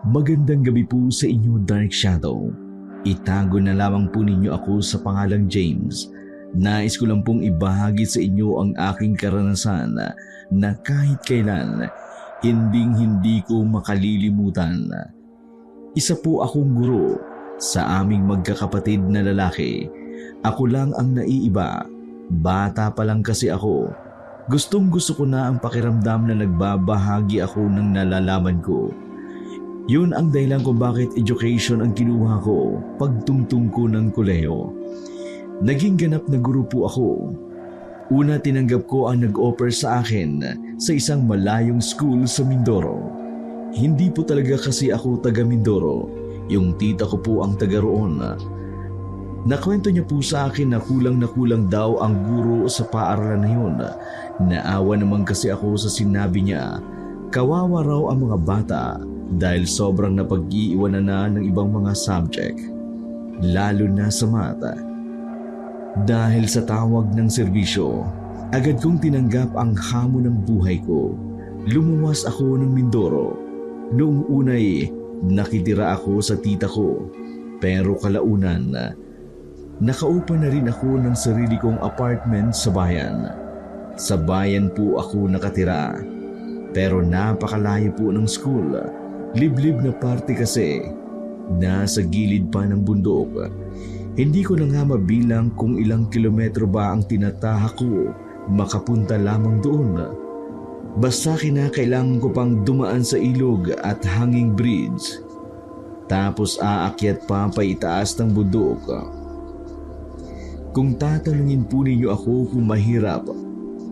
Magandang gabi po sa inyo, Dark Shadow. Itago na lamang po ninyo ako sa pangalang James. Nais ko lang pong ibahagi sa inyo ang aking karanasan na kahit kailan, hinding-hindi ko makalilimutan. Isa po akong guro sa aming magkakapatid na lalaki. Ako lang ang naiiba. Bata pa lang kasi ako. Gustong-gusto ko na ang pakiramdam na nagbabahagi ako ng nalalaman ko. Yun ang dahilan kung bakit education ang kinuha ko pagtungtong ko ng kolehiyo. Naging ganap na guro po ako. Una, tinanggap ko ang nag-offer sa akin sa isang malayong school sa Mindoro. Hindi po talaga kasi ako taga Mindoro. Yung tita ko po ang taga roon. Nakwento niya po sa akin na kulang daw ang guro sa paaralan na yun. Naawa naman kasi ako sa sinabi niya. Kawawa raw ang mga bata dahil sobrang napag-iiwanan na ng ibang mga subject, lalo na sa mata. Dahil sa tawag ng serbisyo, agad kong tinanggap ang hamon ng buhay ko. Lumuwas ako ng Mindoro. Noong unay, nakitira ako sa tita ko. Pero kalaunan, nakaupa na rin ako ng sarili kong apartment sa bayan. Sa bayan po ako nakatira. Pero napakalayo po ng school. Liblib na parte kasi. Nasa gilid pa ng bundok. Hindi ko na nga mabilang kung ilang kilometro ba ang tinatahak ko makapunta lamang doon. Basta kinakailangan ko pang dumaan sa ilog at hanging bridge. Tapos aakyat pa paitaas ng bundok. Kung tatanungin po ninyo ako kung mahirap,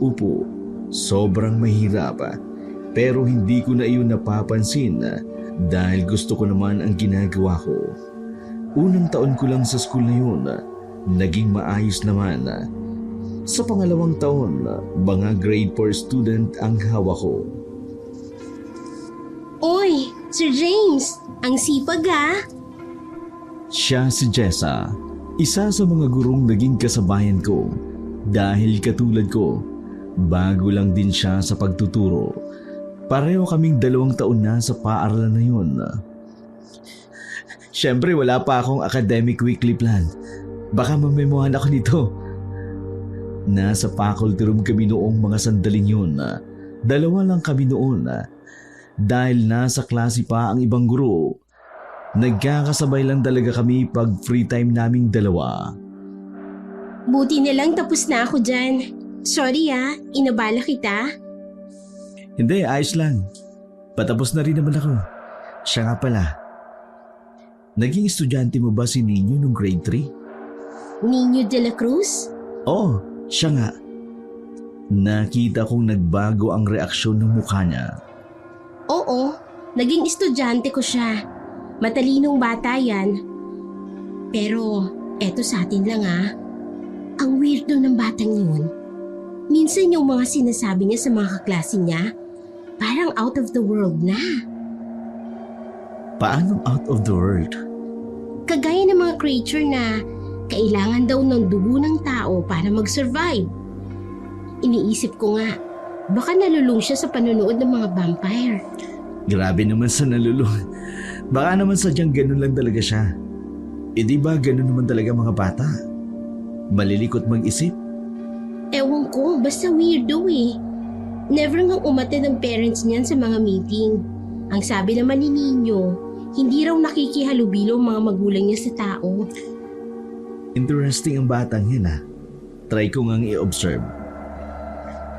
upo, sobrang mahirap. Pero hindi ko na iyon napapansin dahil gusto ko naman ang ginagawa ko. Unang taon ko lang sa school na yun, naging maayos naman. Sa pangalawang taon, mga grade 4 student ang hawak ko. Oy, Sir James, ang sipag ha? Siya si Jessa, isa sa mga gurong naging kasabayan ko. Dahil katulad ko, bago lang din siya sa pagtuturo. Pareho kaming 2 taon na sa paaralan na yun. Siyempre wala pa akong academic weekly plan. Baka mamemohan ako nito. Nasa faculty room kami noong mga sandaling yun. 2 lang kami noon. Dahil nasa klase pa ang ibang guro. Nagkakasabay lang talaga kami pag free time naming 2. Buti na lang tapos na ako dyan. Sorry inabala kita. Hindi, ayos lang. Patapos na rin naman ako. Siya nga pala. Naging estudyante mo ba si Nino nung grade 3? Nino de la Cruz? Oo, siya nga. Nakita kong nagbago ang reaksyon ng mukha niya. Oo, naging estudyante ko siya. Matalinong bata yan. Pero eto sa atin lang ang weirdo ng batang yun. Minsan yung mga sinasabi niya sa mga kaklase niya, parang out of the world na. Paano out of the world? Kagaya ng mga creature na kailangan daw ng dugo ng tao para mag-survive. Iniisip ko nga, baka nalulung siya sa panonood ng mga vampire. Grabe naman sa nalulung. Baka naman sadyang ganun lang talaga siya. Di ba ganun naman talaga mga bata? Malilikot mag-isip. Ewan ko, basta weirdo Never ngang umattend ng parents niyan sa mga meeting. Ang sabi naman ni Nino, hindi raw nakikihalubilo ang mga magulang niya sa tao. Interesting ang batang yan Try ko ngang i-observe.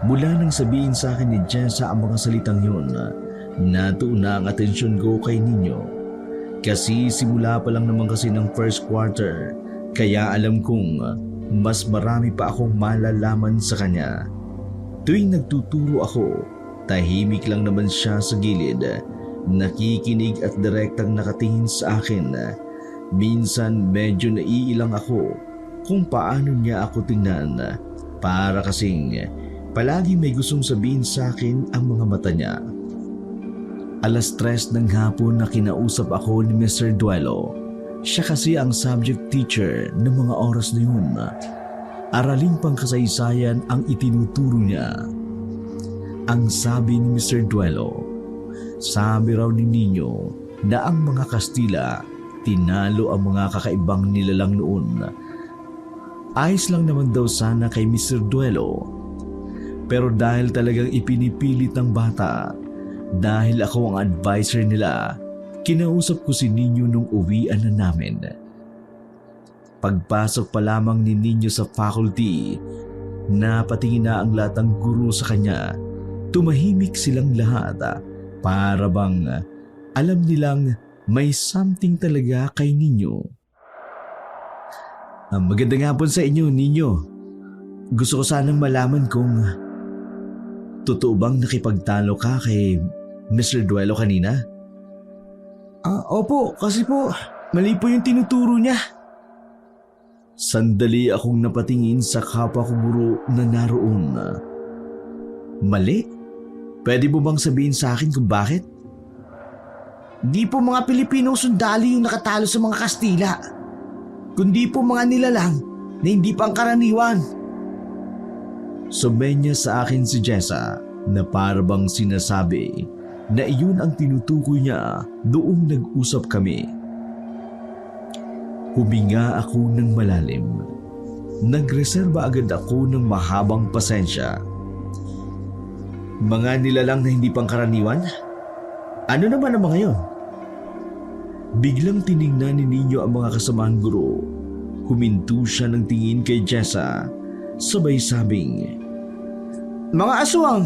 Mula nang sabihin sa akin ni Jessa ang mga salitang yun, natuuna ang atensyon ko kay Nino. Kasi simula pa lang naman kasi ng first quarter, kaya alam kong mas marami pa akong malalaman sa kanya. Tuwing nagtuturo ako, tahimik lang naman siya sa gilid, nakikinig at direktang nakatingin sa akin. Minsan medyo naiilang ako kung paano niya ako tingnan, para kasing palagi may gustong sabihin sa akin ang mga mata niya. 3:00 ng hapon na kinausap ako ni Mr. Duelo. Siya kasi ang subject teacher ng mga oras na yun. Araling pangkasaysayan ang itinuturo niya. Ang sabi ni Mr. Duelo, sabi raw ni Nino, na ang mga Kastila tinalo ang mga kakaibang nilalang noon. Ayos lang naman daw sana kay Mr. Duelo. Pero dahil talagang ipinipilit ng bata, dahil ako ang advisor nila, kinausap ko si Nino nung uwian na namin. Pagpasok pa lamang ni Nino sa faculty, napatingin na ang lahat ng guro sa kanya. Tumahimik silang lahat para bang alam nilang may something talaga kay Nino. Magandang hapon sa inyo, Nino. Gusto ko sanang malaman kung totoo bang nakipagtalo ka kay Mr. Duelo kanina? Opo, kasi po, mali po yung tinuturo niya. Sandali akong napatingin sa kapwa ko guro na naroon. Mali? Pwede mo bang sabihin sa akin kung bakit? Di po mga Pilipino sundalo yung nakatalo sa mga Kastila, kundi po mga nilalang na hindi pangkaraniwan. Sumenya sa akin si Jessa na parabang sinasabi na iyon ang tinutukoy niya noong nag-usap kami. Huminga ako ng malalim. Nagreserba agad ako ng mahabang pasensya. Mga nilalang na hindi pangkaraniwan? Ano naman ang mga yun? Biglang tiningnan ni Nino ang mga kasamahan guro. Huminto siya ng tingin kay Jessa, sabay sabing, Mga aswang!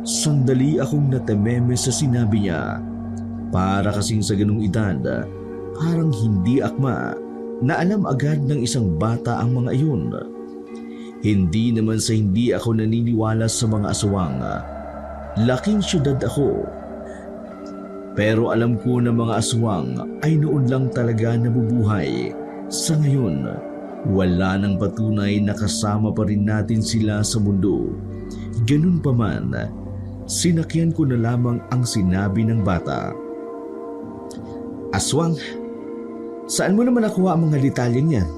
Sandali akong natememe sa sinabi niya. Para kasing sa ganung edad, parang hindi akma na alam agad ng isang bata ang mga iyon. Hindi naman sa hindi ako naniniwala sa mga aswang. Laking syudad ako. Pero alam ko na mga aswang ay noon lang talaga nabubuhay. Sa ngayon, wala nang patunay na kasama pa rin natin sila sa mundo. Ganun pa man, sinakyan ko na lamang ang sinabi ng bata. Aswang, saan mo naman nakuha ang mga detalyeng yan?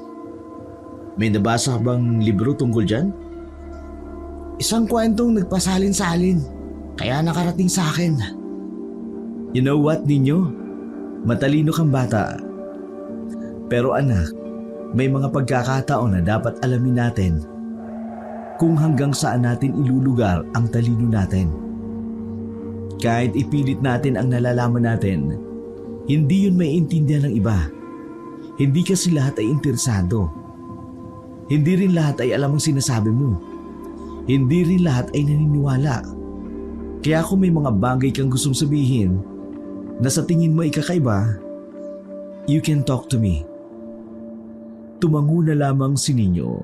May nabasa ka bang libro tungkol dyan? Isang kwentong nagpasalin-salin, kaya nakarating sa akin. You know what, Nino? Matalino kang bata. Pero anak, may mga pagkakataon na dapat alamin natin kung hanggang saan natin ilulugar ang talino natin. Kahit ipilit natin ang nalalaman natin, hindi yun maiintindihan ng iba. Hindi kasi lahat ay interesado. Hindi rin lahat ay alam ang sinasabi mo. Hindi rin lahat ay naniniwala. Kaya kung may mga bagay kang gustong sabihin na sa tingin mo ay kakaiba, you can talk to me. Tumango na lamang si Nino.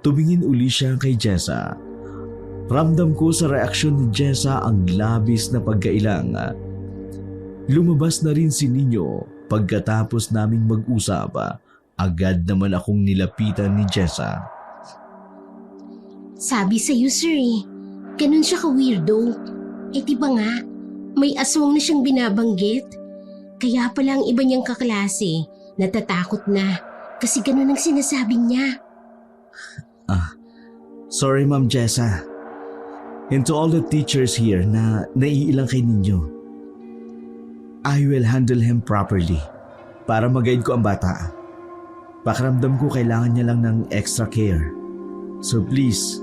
Tumingin uli siya kay Jessa. Ramdam ko sa reaksyon ni Jessa ang labis na pagkailang. Lumabas na rin si Nino pagkatapos naming mag-usap. Agad naman akong nilapitan ni Jessa. Sabi sa'yo, sir ganun siya ka-weirdo. Di ba nga, may aswang na siyang binabanggit. Kaya pala ang iba niyang kaklase, natatakot na kasi ganun ang sinasabi niya. Sorry Ma'am Jessa. And to all the teachers here na naiilang kay ninyo, I will handle him properly para mag-guide ko ang bata. Pakiramdam ko kailangan niya lang ng extra care. So please,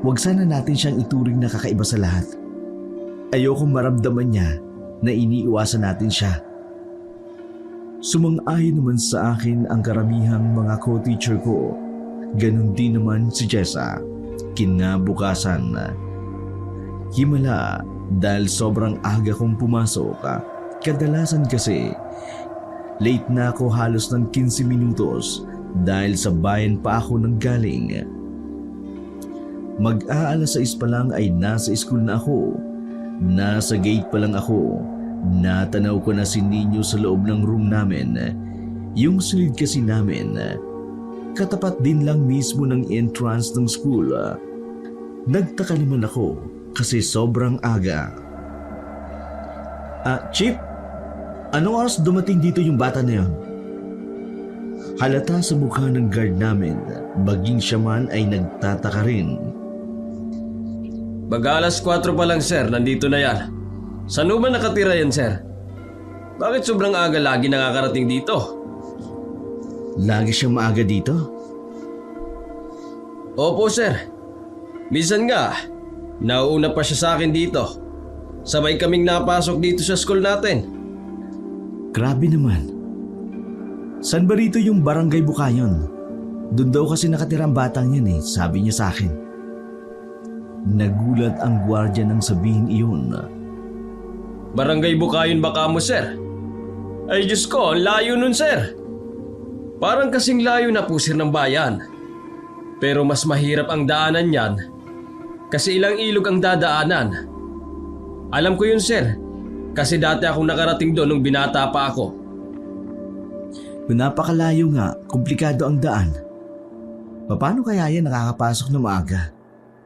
wag sana natin siyang ituring na kakaiba sa lahat. Ayokong maramdaman niya na iniiwasan natin siya. Sumang-ayon naman sa akin ang karamihang mga co-teacher ko. Ganon din naman si Jessa. Kinabukasan, himala dahil sobrang aga kong pumasok. Kadalasan kasi, late na ako halos ng 15 minutos dahil sa bayan pa ako nanggaling. Mag-aalas 6 pa lang ay nasa school na ako. Nasa gate pa lang ako. Natanaw ko na si Nino sa loob ng room namin. Yung silid kasi namin, katapat din lang mismo ng entrance ng school. Nagtaka naman ako kasi sobrang aga. Chip, anong oras dumating dito yung bata na yun? Halata sa mukha ng guard namin, baging siya man ay nagtataka rin. Mag-alas 4 pa lang sir, nandito na yan. Saan naman nakatira yan sir? Bakit sobrang aga lagi nakakarating dito? Lagi siyang maaga dito? Opo sir. Minsan nga, nauuna pa siya sa akin dito. Sabay kaming napasok dito sa school natin. Grabe naman. San ba rito yung Barangay Bukayon? Doon daw kasi nakatira ang batang yan sabi niya sa akin. Nagulat ang gwardiya nang sabihin iyon. Barangay Bukayon ba kamo sir? Ay Diyos ko, ang layo nun sir. Parang kasing layo na po sir ng bayan. Pero mas mahirap ang daanan niyan kasi ilang ilog ang dadaanan. Alam ko yun sir, kasi dati akong nakarating doon nung binata pa ako. Kung napakalayo nga, komplikado ang daan. Paano kaya yan nakakapasok na maaga?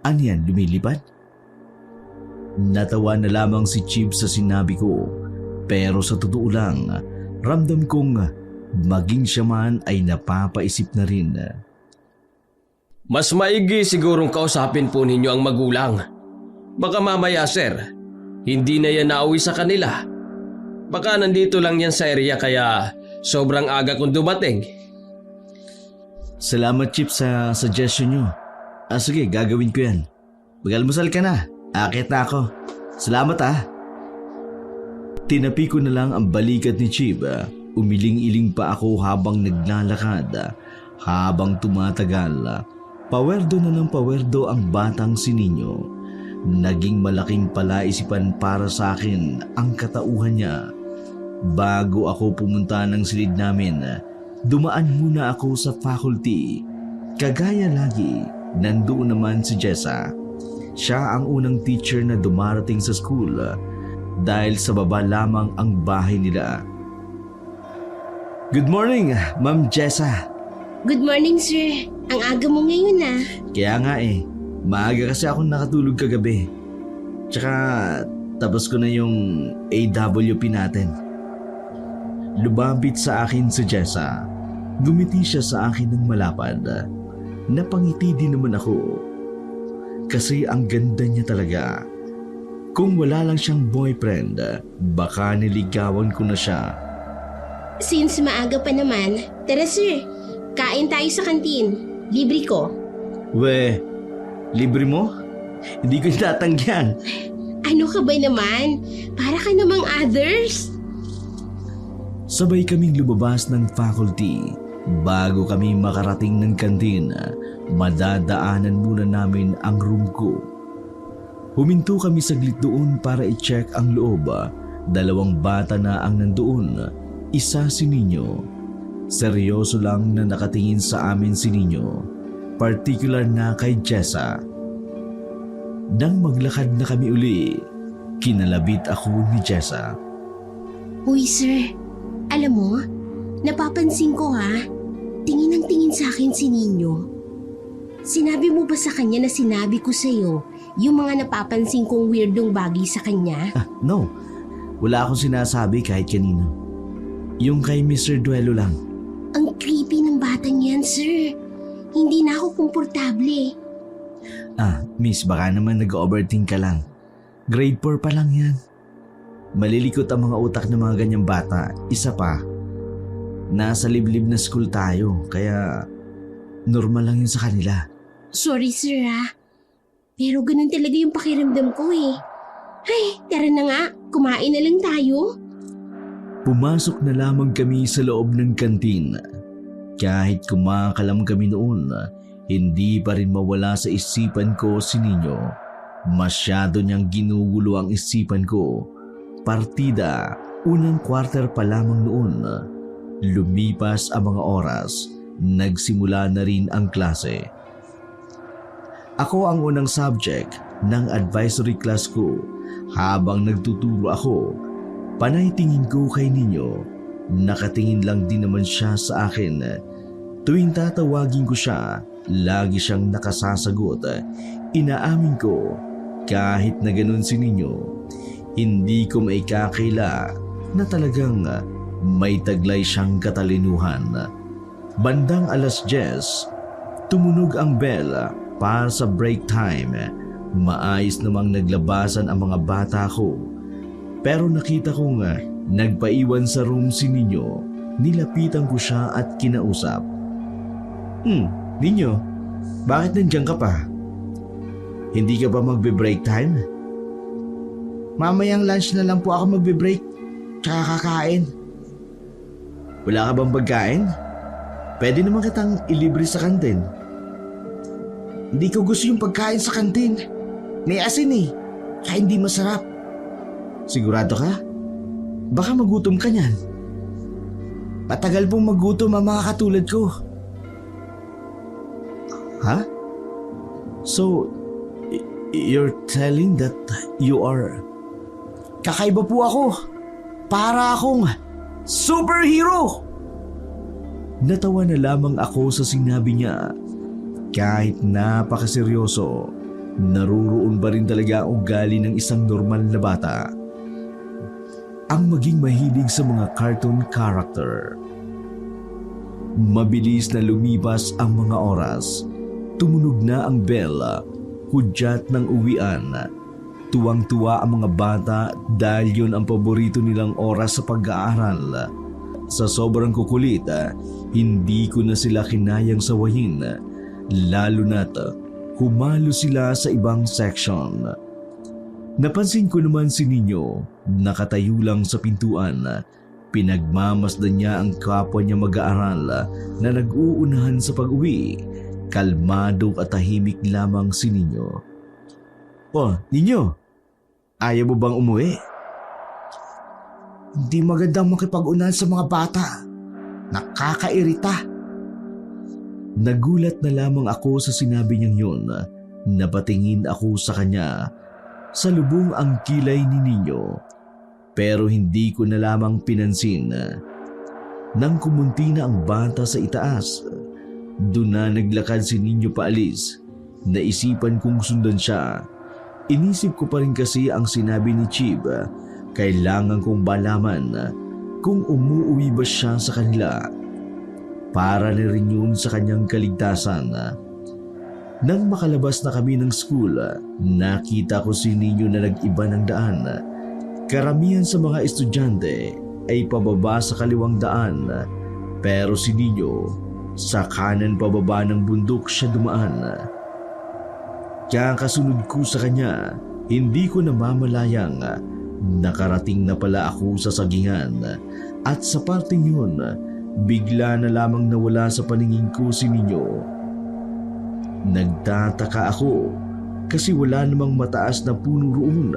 Ano yan, lumilipad? Natawa na lamang si Chib sa sinabi ko, pero sa totoo lang, ramdam kong maging siya man ay napapaisip na rin. Mas maigi sigurong kausapin po ninyo ang magulang. Baka mamaya sir, hindi na yan nauwi sa kanila. Baka nandito lang yan sa area kaya sobrang aga kong dumating. Salamat Chip sa suggestion nyo. Sige, gagawin ko yan. Mag-almusal ka na. Akit na ako. Salamat Tinapi ko na lang ang balikat ni Chip. Umiling-iling pa ako habang naglalakad. Habang tumatagal, pawerdo na ng pawerdo ang batang si Nino. Naging malaking palaisipan para sa akin ang katauhan niya. Bago ako pumunta ng silid namin, dumaan muna ako sa faculty. Kagaya lagi, nandoon naman si Jessa. Siya ang unang teacher na dumarating sa school dahil sa baba lamang ang bahay nila. Good morning, Ma'am Jessa. Good morning, sir. Ang aga mo ngayon Kaya nga maaga kasi akong nakatulog kagabi. Tsaka tapos ko na yung AWP natin. Lumapit sa akin si Jessa. Gumiti siya sa akin ng malapad. Napangiti din naman ako. Kasi ang ganda niya talaga. Kung wala lang siyang boyfriend, baka niligawan ko na siya. Since maaga pa naman, tara sir, kain tayo sa kantin. Libre ko. Libre mo? Hindi ko tatanggihan. Ano ka ba naman? Para ka namang others. Sabay kaming lumabas ng faculty. Bago kami makarating ng kantin, madadaanan muna namin ang room ko. Huminto kami saglit doon para i-check ang loob. 2 bata na ang nandoon. Isa si Nino. Seryoso lang na nakatingin sa amin si Nino. Particular na kay Jessa. Nang maglakad na kami uli, kinalabit ako ni Jessa. Uy sir, alam mo, napapansin ko tingin ng tingin sa akin si Nino. Sinabi mo ba sa kanya na sinabi ko sa'yo yung mga napapansin kong weirdong bagay sa kanya? No, wala akong sinasabi kahit kanino. Yung kay Mr. Duelo lang. Ang creepy ng batang yan, sir. Hindi na ako komportable. Miss, baka naman nag-overthink ka lang. Grade 4 pa lang yan. Malilikot ang mga utak ng mga ganyang bata. Isa pa, nasa liblib na school tayo, kaya normal lang yun sa kanila. Sorry, sir pero ganun talaga yung pakiramdam ko Ay, tara na nga, kumain na lang tayo. Pumasok na lamang kami sa loob ng kantin. Kahit kumakalam kami noon, hindi pa rin mawala sa isipan ko si Nino. Masyado niyang ginugulo ang isipan ko. Partida, unang quarter pa lamang noon. Lumipas ang mga oras, nagsimula na rin ang klase. Ako ang unang subject ng advisory class ko. Habang nagtuturo ako, panay tingin ko kay Nino. Nakatingin lang din naman siya sa akin. Tuwing tatawagin ko siya, lagi siyang nakasasagot. Inaamin ko, kahit na ganun si Nino, hindi ko maikakaila na talagang may taglay siyang katalinuhan. Bandang 10:00, tumunog ang bell para sa break time. Maayos namang naglabasan ang mga bata ko. Pero nakita kong Nagpaiwan sa room si Nino. Nilapitan ko siya at kinausap. Nino, bakit nandiyan ka pa? Hindi ka ba magbe-break time? Mamayang lunch na lang po ako magbe-break. Tsaka kakain. Wala ka bang pagkain? Pwede naman kitang ilibre sa kantin. Hindi ko gusto yung pagkain sa kantin. May asin eh. Kaya hindi masarap. Sigurado ka? Baka magutom ka niyan. Matagal pong magutom ang mga katulad ko. Ha? So, you're telling that you are... Kakaiba po ako. Para akong superhero. Natawa na lamang ako sa sinabi niya. Kahit napakaseryoso, naruroon ba rin talaga ang ugali ng isang normal na bata? Ang maging mahilig sa mga cartoon character. Mabilis na lumipas ang mga oras. Tumunog na ang bell, hudyat ng uwian. Tuwang-tuwa ang mga bata dahil yun ang paborito nilang oras sa pag-aaral. Sa sobrang kukulit, hindi ko na sila kinayang sawahin, lalo na't humalo sila sa ibang section. Napansin ko naman si Nino, nakatayo lang sa pintuan. Pinagmamasdan niya ang kapwa niya mag-aaral na nag-uunahan sa pag-uwi. Kalmado at tahimik lamang si Nino. Oh, Nino, ayaw mo bang umuwi? Hindi magandang makipag-unahan sa mga bata. Nakakairita. Nagulat na lamang ako sa sinabi niyang yun. Napatingin ako sa kanya. Salubong ang kilay ni Nino. Pero hindi ko na lamang pinansin. Nang kumunti na ang bata sa itaas, doon na naglakad si Nino paalis. Naisipan kong sundan siya. Inisip ko pa rin kasi ang sinabi ni Chib. Kailangan kong malaman kung umuwi ba siya sa kanila. Para na rin yun sa kanyang kaligtasan. Nang makalabas na kami ng school, nakita ko si Nino na nag-iba ng daan. Karamihan sa mga estudyante ay pababa sa kaliwang daan. Pero si Nino, sa kanan pababa ng bundok siya dumaan. Kaya kasunod ko sa kanya, hindi ko namamalayang nakarating na pala ako sa sagingan. At sa parting yun, bigla na lamang nawala sa paningin ko si Nino. Nagtataka ako kasi wala namang mataas na puno roon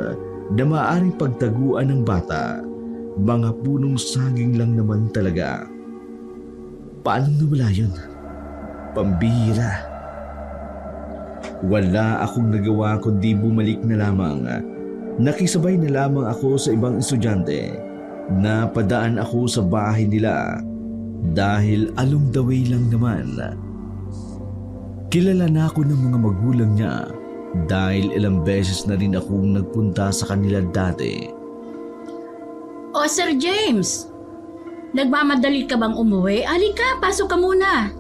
na maaaring pagtaguan ng bata. Mga punong saging lang naman talaga. Paano nawala yun? Pambihira. Wala akong nagawa kundi bumalik na lamang. Nakisabay na lamang ako sa ibang estudyante. Napadaan ako sa bahay nila dahil along the way lang naman. Kilala na ako ng mga magulang niya dahil ilang beses na rin akong nagpunta sa kanila dati. O Sir James, nagmamadali ka bang umuwi? Halika, pasok ka muna.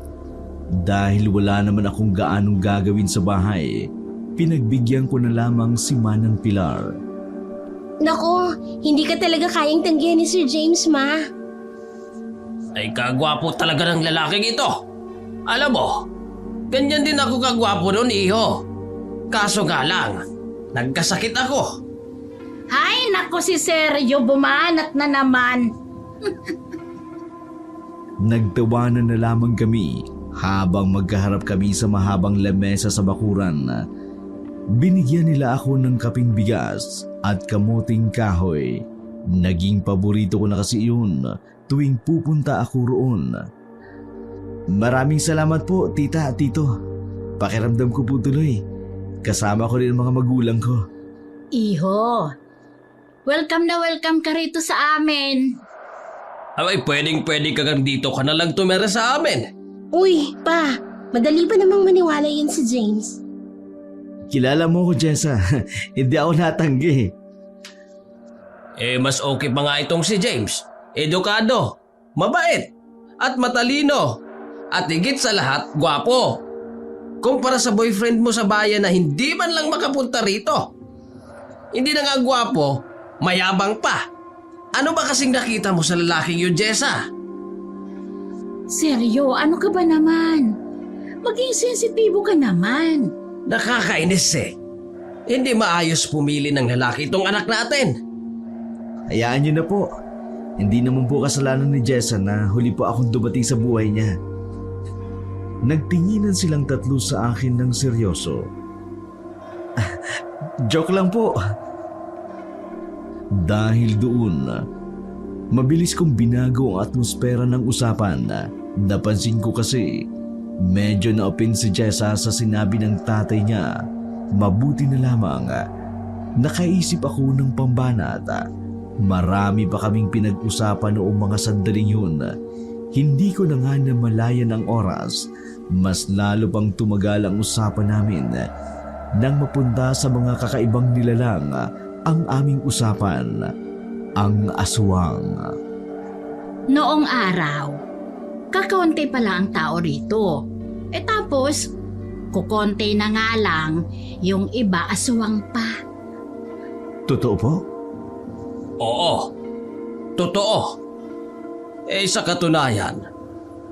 Dahil wala naman akong gaanong gagawin sa bahay, pinagbigyan ko na lamang si Manang Pilar. Nako, hindi ka talaga kayang tanggihan ni Sir James, Ma. Ay kagwapo talaga ng lalaking ito. Alam mo, ganyan din ako kagwapo noon, iho. Kaso nga lang, nagkasakit ako. Hay, nako si Sergio, bumanat na naman. Nagtawanan na lamang kami habang magkaharap kami sa mahabang lamesa sa bakuran. Binigyan nila ako ng kaping bigas at kamuting kahoy. Naging paborito ko na kasi yun tuwing pupunta ako roon. Maraming salamat po, tita at tito. Pakiramdam ko po tuloy. Kasama ko rin ang mga magulang ko. Iho, welcome na welcome ka rito sa amin. Ay, pwedeng ka dito ka na lang tumira sa amin. Uy, Pa, madali ba namang maniwala yan si James? Kilala mo ko, Jessa. Hindi ako natanggi. Mas okay pa nga itong si James. Edukado, mabait, at matalino. At higit sa lahat, gwapo. Kumpara sa boyfriend mo sa bayan na hindi man lang makapunta rito. Hindi na nga gwapo, mayabang pa. Ano ba kasing nakita mo sa lalaking yun, Jessa? Seryo, ano ka ba naman? Maging sensitibo ka naman. Nakakainis eh. Hindi maayos pumili ng lalaki itong anak natin. Hayaan niyo na po. Hindi naman po kasalanan ni Jessa na huli po akong dumating sa buhay niya. Nagtinginan silang tatlo sa akin ng seryoso. Joke lang po. Dahil doon, mabilis kong binago ang atmosfera ng usapan. Napansin ko kasi medyo na-open si Jessa sa sinabi ng tatay niya. Mabuti na lamang nakaisip ako ng pambanat. Marami pa kaming pinag-usapan noong mga sandaling yun. Hindi ko na nga namalayan ang oras. Mas lalo pang tumagal ang usapan namin nang mapunta sa mga kakaibang nilalang ang aming usapan, ang aswang. Noong araw, kakaunti pala ang tao rito. Tapos, kukonti na nga lang, yung iba aswang pa. Totoo po? Oo, totoo. Sa katunayan,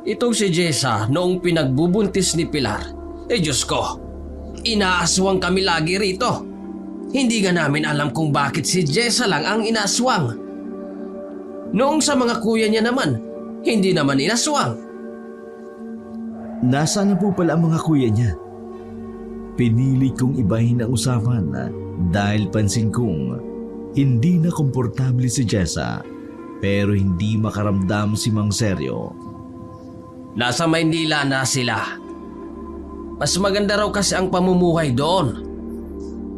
itong si Jessa noong pinagbubuntis ni Pilar, Diyos ko, inaaswang kami lagi rito. Hindi nga namin alam kung bakit si Jessa lang ang inaaswang. Noong sa mga kuya niya naman, hindi naman inaswang. Nasaan na po pala ang mga kuya niya? Pinili kong ibahin ang usapan dahil pansin kong hindi na komportable si Jessa pero hindi makaramdam si Mang Seryo. Nasa Maynila na sila. Mas maganda raw kasi ang pamumuhay doon.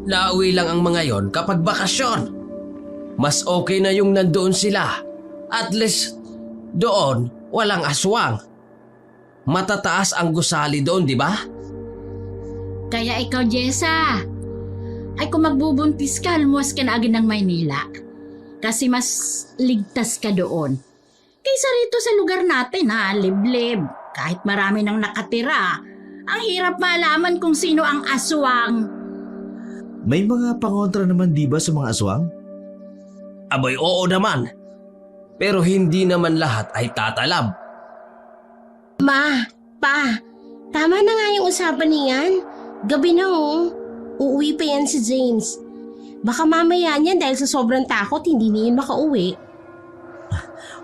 Nauwi lang ang mga yon kapag bakasyon. Mas okay na yung nandoon sila. At least doon walang aswang. Matataas ang gusali doon, di ba? Kaya ikaw, Jessa, ay kung magbubuntis ka, lumuwas ka na agad ng Maynila. Kasi mas ligtas ka doon. Kaysa rito sa lugar natin, liblib. Kahit marami nang nakatira, ang hirap malaman kung sino ang aswang. May mga pangontra naman di ba sa mga aswang? Aboy, oo naman. Pero hindi naman lahat ay tatalab. Ma, pa, tama na nga yung usapan niyan. Gabi na uuwi pa yan si James. Baka mamaya niyan dahil sa sobrang takot hindi na yun makauwi.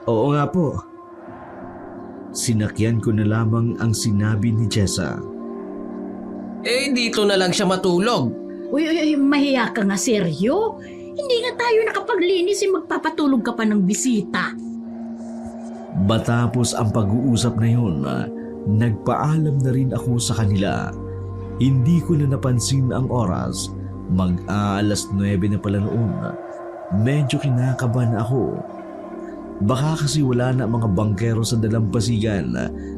Oo nga po. Sinakyan ko na lamang ang sinabi ni Jessa. Dito na lang siya matulog. Uy, mahiya ka nga, seryo? Hindi nga tayo nakapaglinis, magpapatulog ka pa ng bisita. Matapos ang pag-uusap na yun, nagpaalam na rin ako sa kanila. Hindi ko na napansin ang oras. Mag-aalas 9 na pala noon. Medyo kinakabahan ako. Baka kasi wala na mga bangkero sa dalampasigan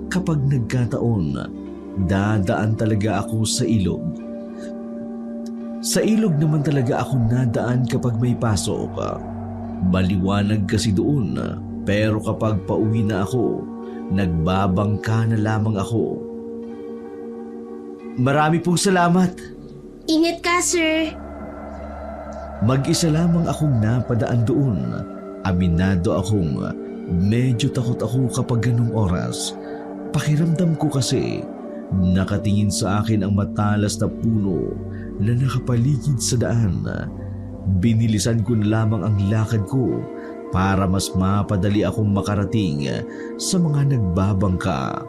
kapag nagkataon. Dadaan talaga ako sa ilog. Sa ilog naman talaga ako nadaan kapag may pasok. Maliwanag kasi doon, pero kapag pauwi na ako, nagbabangka na lamang ako. Marami pong salamat. Ingat ka, sir. Mag-isa lamang akong napadaan doon. Aminado akong medyo takot ako kapag ganung oras. Pakiramdam ko kasi nakatingin sa akin ang matalas na puno na nakapaligid sa daan. Binilisan ko na lamang ang lakad ko para mas mapadali akong makarating sa mga nagbabangka.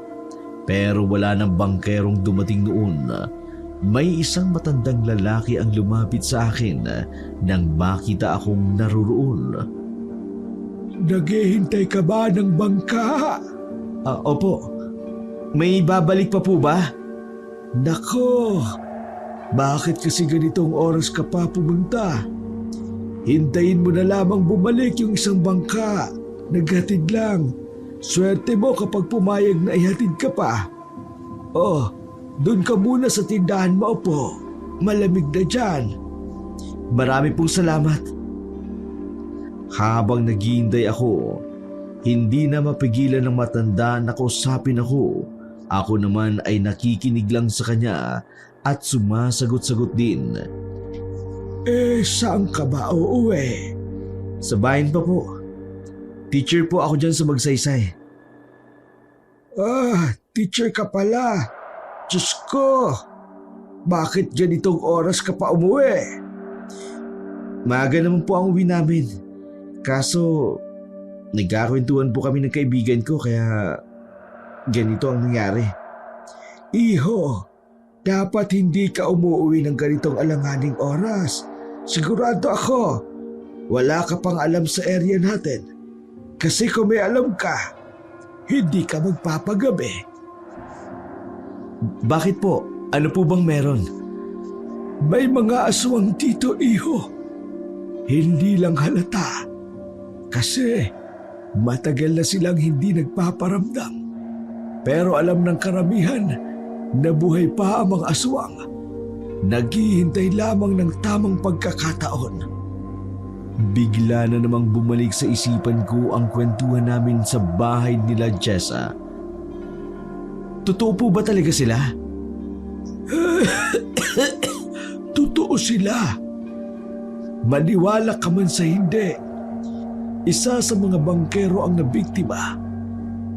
Pero wala nang bangkerong dumating noon. May isang matandang lalaki ang lumapit sa akin nang makita akong naroon. Naghihintay ka ba ng bangka? Opo. May babalik pa po ba? Nako, bakit kasi ganitong oras ka pa pumunta? Hintayin mo na lamang bumalik yung isang bangka. Naghatid lang. Swerte mo kapag pumayag na ihatid ka pa. Oh, doon ka muna sa tindahan maupo. Malamig na dyan. Marami pong salamat. Habang naghihintay ako, hindi na mapigilan ng matanda na kausapin ako. Ako naman ay nakikinig lang sa kanya at sumasagot-sagot din. Saan ka ba uuwi? Sa bayan pa po. Teacher po ako dyan sa Magsaysay. Teacher ka pala. Diyos ko, bakit ganitong oras ka pa umuwi? Maaga naman po ang uwi namin. Kaso, nagkakwentuhan po kami ng kaibigan ko kaya ganito ang nangyari. Iho, dapat hindi ka umuwi ng ganitong alanganing oras. Sigurado ako, wala ka pang alam sa area natin. Kasi kung may alam ka, hindi ka magpapagabi. Bakit po? Ano po bang meron? May mga aswang dito, iho. Hindi lang halata. Kasi matagal na silang hindi nagpaparamdam. Pero alam ng karamihan na buhay pa ang mga aswang. Naghihintay lamang ng tamang pagkakataon. Bigla na namang bumalik sa isipan ko ang kwentuhan namin sa bahay nila Jessa. Totoo po ba talaga sila? Totoo sila. Maniwala ka man sa hindi. Isa sa mga bangkero ang nabiktima.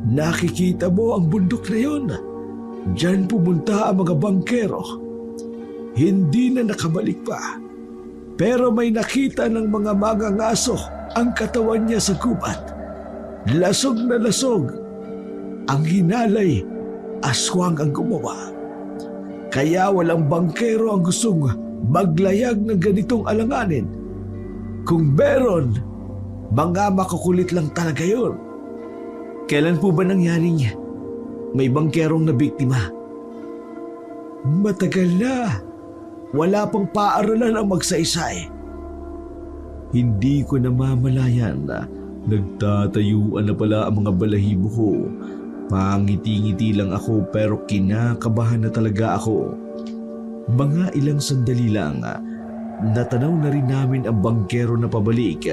Nakikita mo ang bundok na yun. Diyan pumunta ang mga bangkero. Hindi na nakabalik pa. Pero may nakita ng mga mangangaso ang katawan niya sa gubat. Lasog na lasog. Ang hinalay, aswang ang gumawa. Kaya walang bangkero ang gustong maglayag ng ganitong alanganin. Kung meron, mga makukulit lang talaga yun. Kailan po ba nangyaring may bangkerong na biktima? Matagal na. Wala pang paaralan ang Magsaysay. Hindi ko namamalayan na nagtatayuan na pala ang mga balahibo ko. Pangiti-ngiti lang ako pero kinakabahan na talaga ako. Mga ilang sandali lang, natanaw na rin namin ang bangkero na pabalik.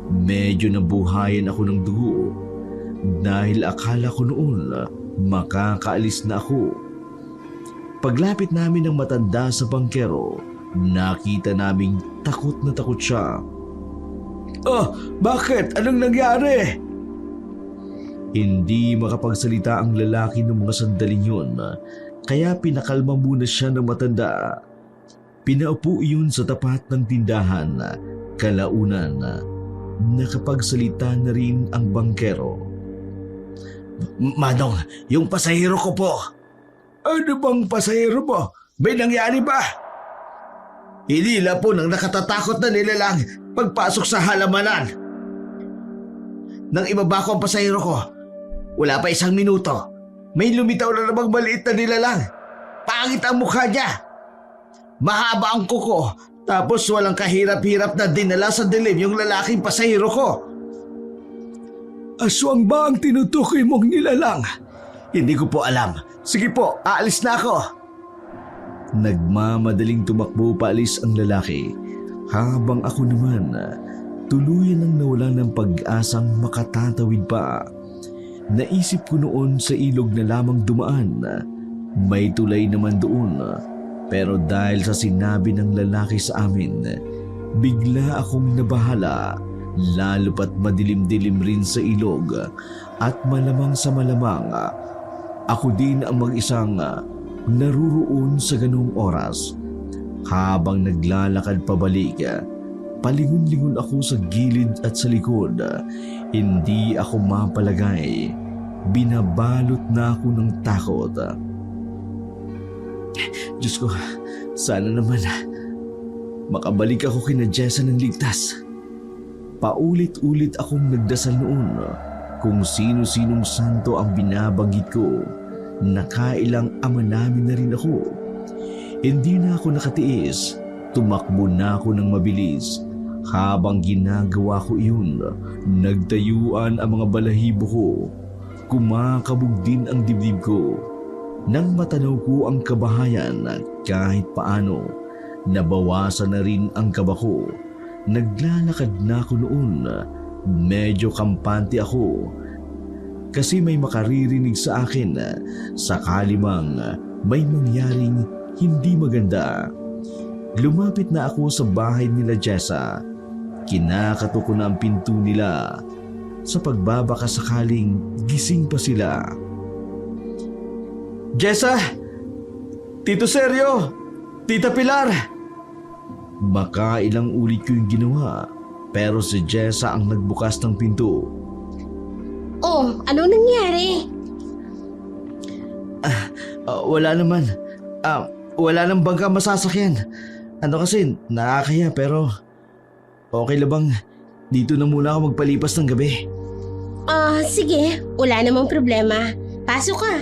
Medyo nabuhayan ako ng dugo dahil akala ko noon makakaalis na ako. Paglapit namin ng matanda sa bangkero, nakita naming takot na takot siya. Bakit? Anong nangyari? Hindi makapagsalita ang lalaki ng mga sandaling yun, kaya pinakalma muna siya ng matanda. Pinaupo iyon sa tapat ng tindahan. Kalaunan, nakapagsalita na rin ang bangkero. Manong, yung pasahero ko po. Ano bang pasahero mo? May nangyari ba? Hinila po ng nakatatakot na nilalang pagpasok sa halamanan. Nang ibaba ko ang pasahero ko, wala pa 1 minuto. May lumitaw na namang maliit na nilalang. Pangit ang mukha niya. Mahaba ang kuko, tapos walang kahirap-hirap na dinala sa dilim yung lalaking pasahero ko. Aswang ba ang tinutukoy mong nilalang? Hindi ko po alam. Sige po, aalis na ako. Nagmamadaling tumakbo paalis ang lalaki, habang ako naman tuluyan nang nawalan ng pag-asang makatatawid pa. Naisip ko noon sa ilog na lamang dumaan. May tulay naman doon, pero dahil sa sinabi ng lalaki sa amin, bigla akong nabahala, lalo pat madilim-dilim rin sa ilog at malamang sa malamang ako din ang mag-isang naruroon sa ganung oras. Habang naglalakad pabalik, palingon-lingon ako sa gilid at sa likod. Hindi ako mapalagay. Binabalot na ako ng takot. Diyos ko, sana naman makabalik ako kina Jessa ng ligtas. Paulit-ulit akong nagdasal noon. Kung sino-sinong santo ang binabanggit ko, nakailang ama namin na rin ako. Hindi na ako nakatiis, tumakbo na ako ng mabilis. Habang ginagawa ko iyon, nagtayuan ang mga balahibo ko. Kumakabog din ang dibdib ko. Nang matanaw ko ang kabahayan, kahit paano, nabawasan na rin ang kaba ko. Naglalakad na ako noon. Medyo kampante ako kasi may makaririnig sa akin sakali mang may mangyaring hindi maganda. Lumapit na ako sa bahay nila Jessa. Kinakato ko na ang pinto nila. sa pagbabaka sakaling gising pa sila. Jessa! Tito Sergio! Tita Pilar! Makailang ulit ko yung ginawa pero si Jessa ang nagbukas ng pinto. Oh, anong nangyari? Wala naman. Wala nang bangka masasakyan. Ano kasi, nakakaya pero okay lang bang dito na muna ako magpalipas ng gabi? Sige. Wala namang problema. Pasok ka.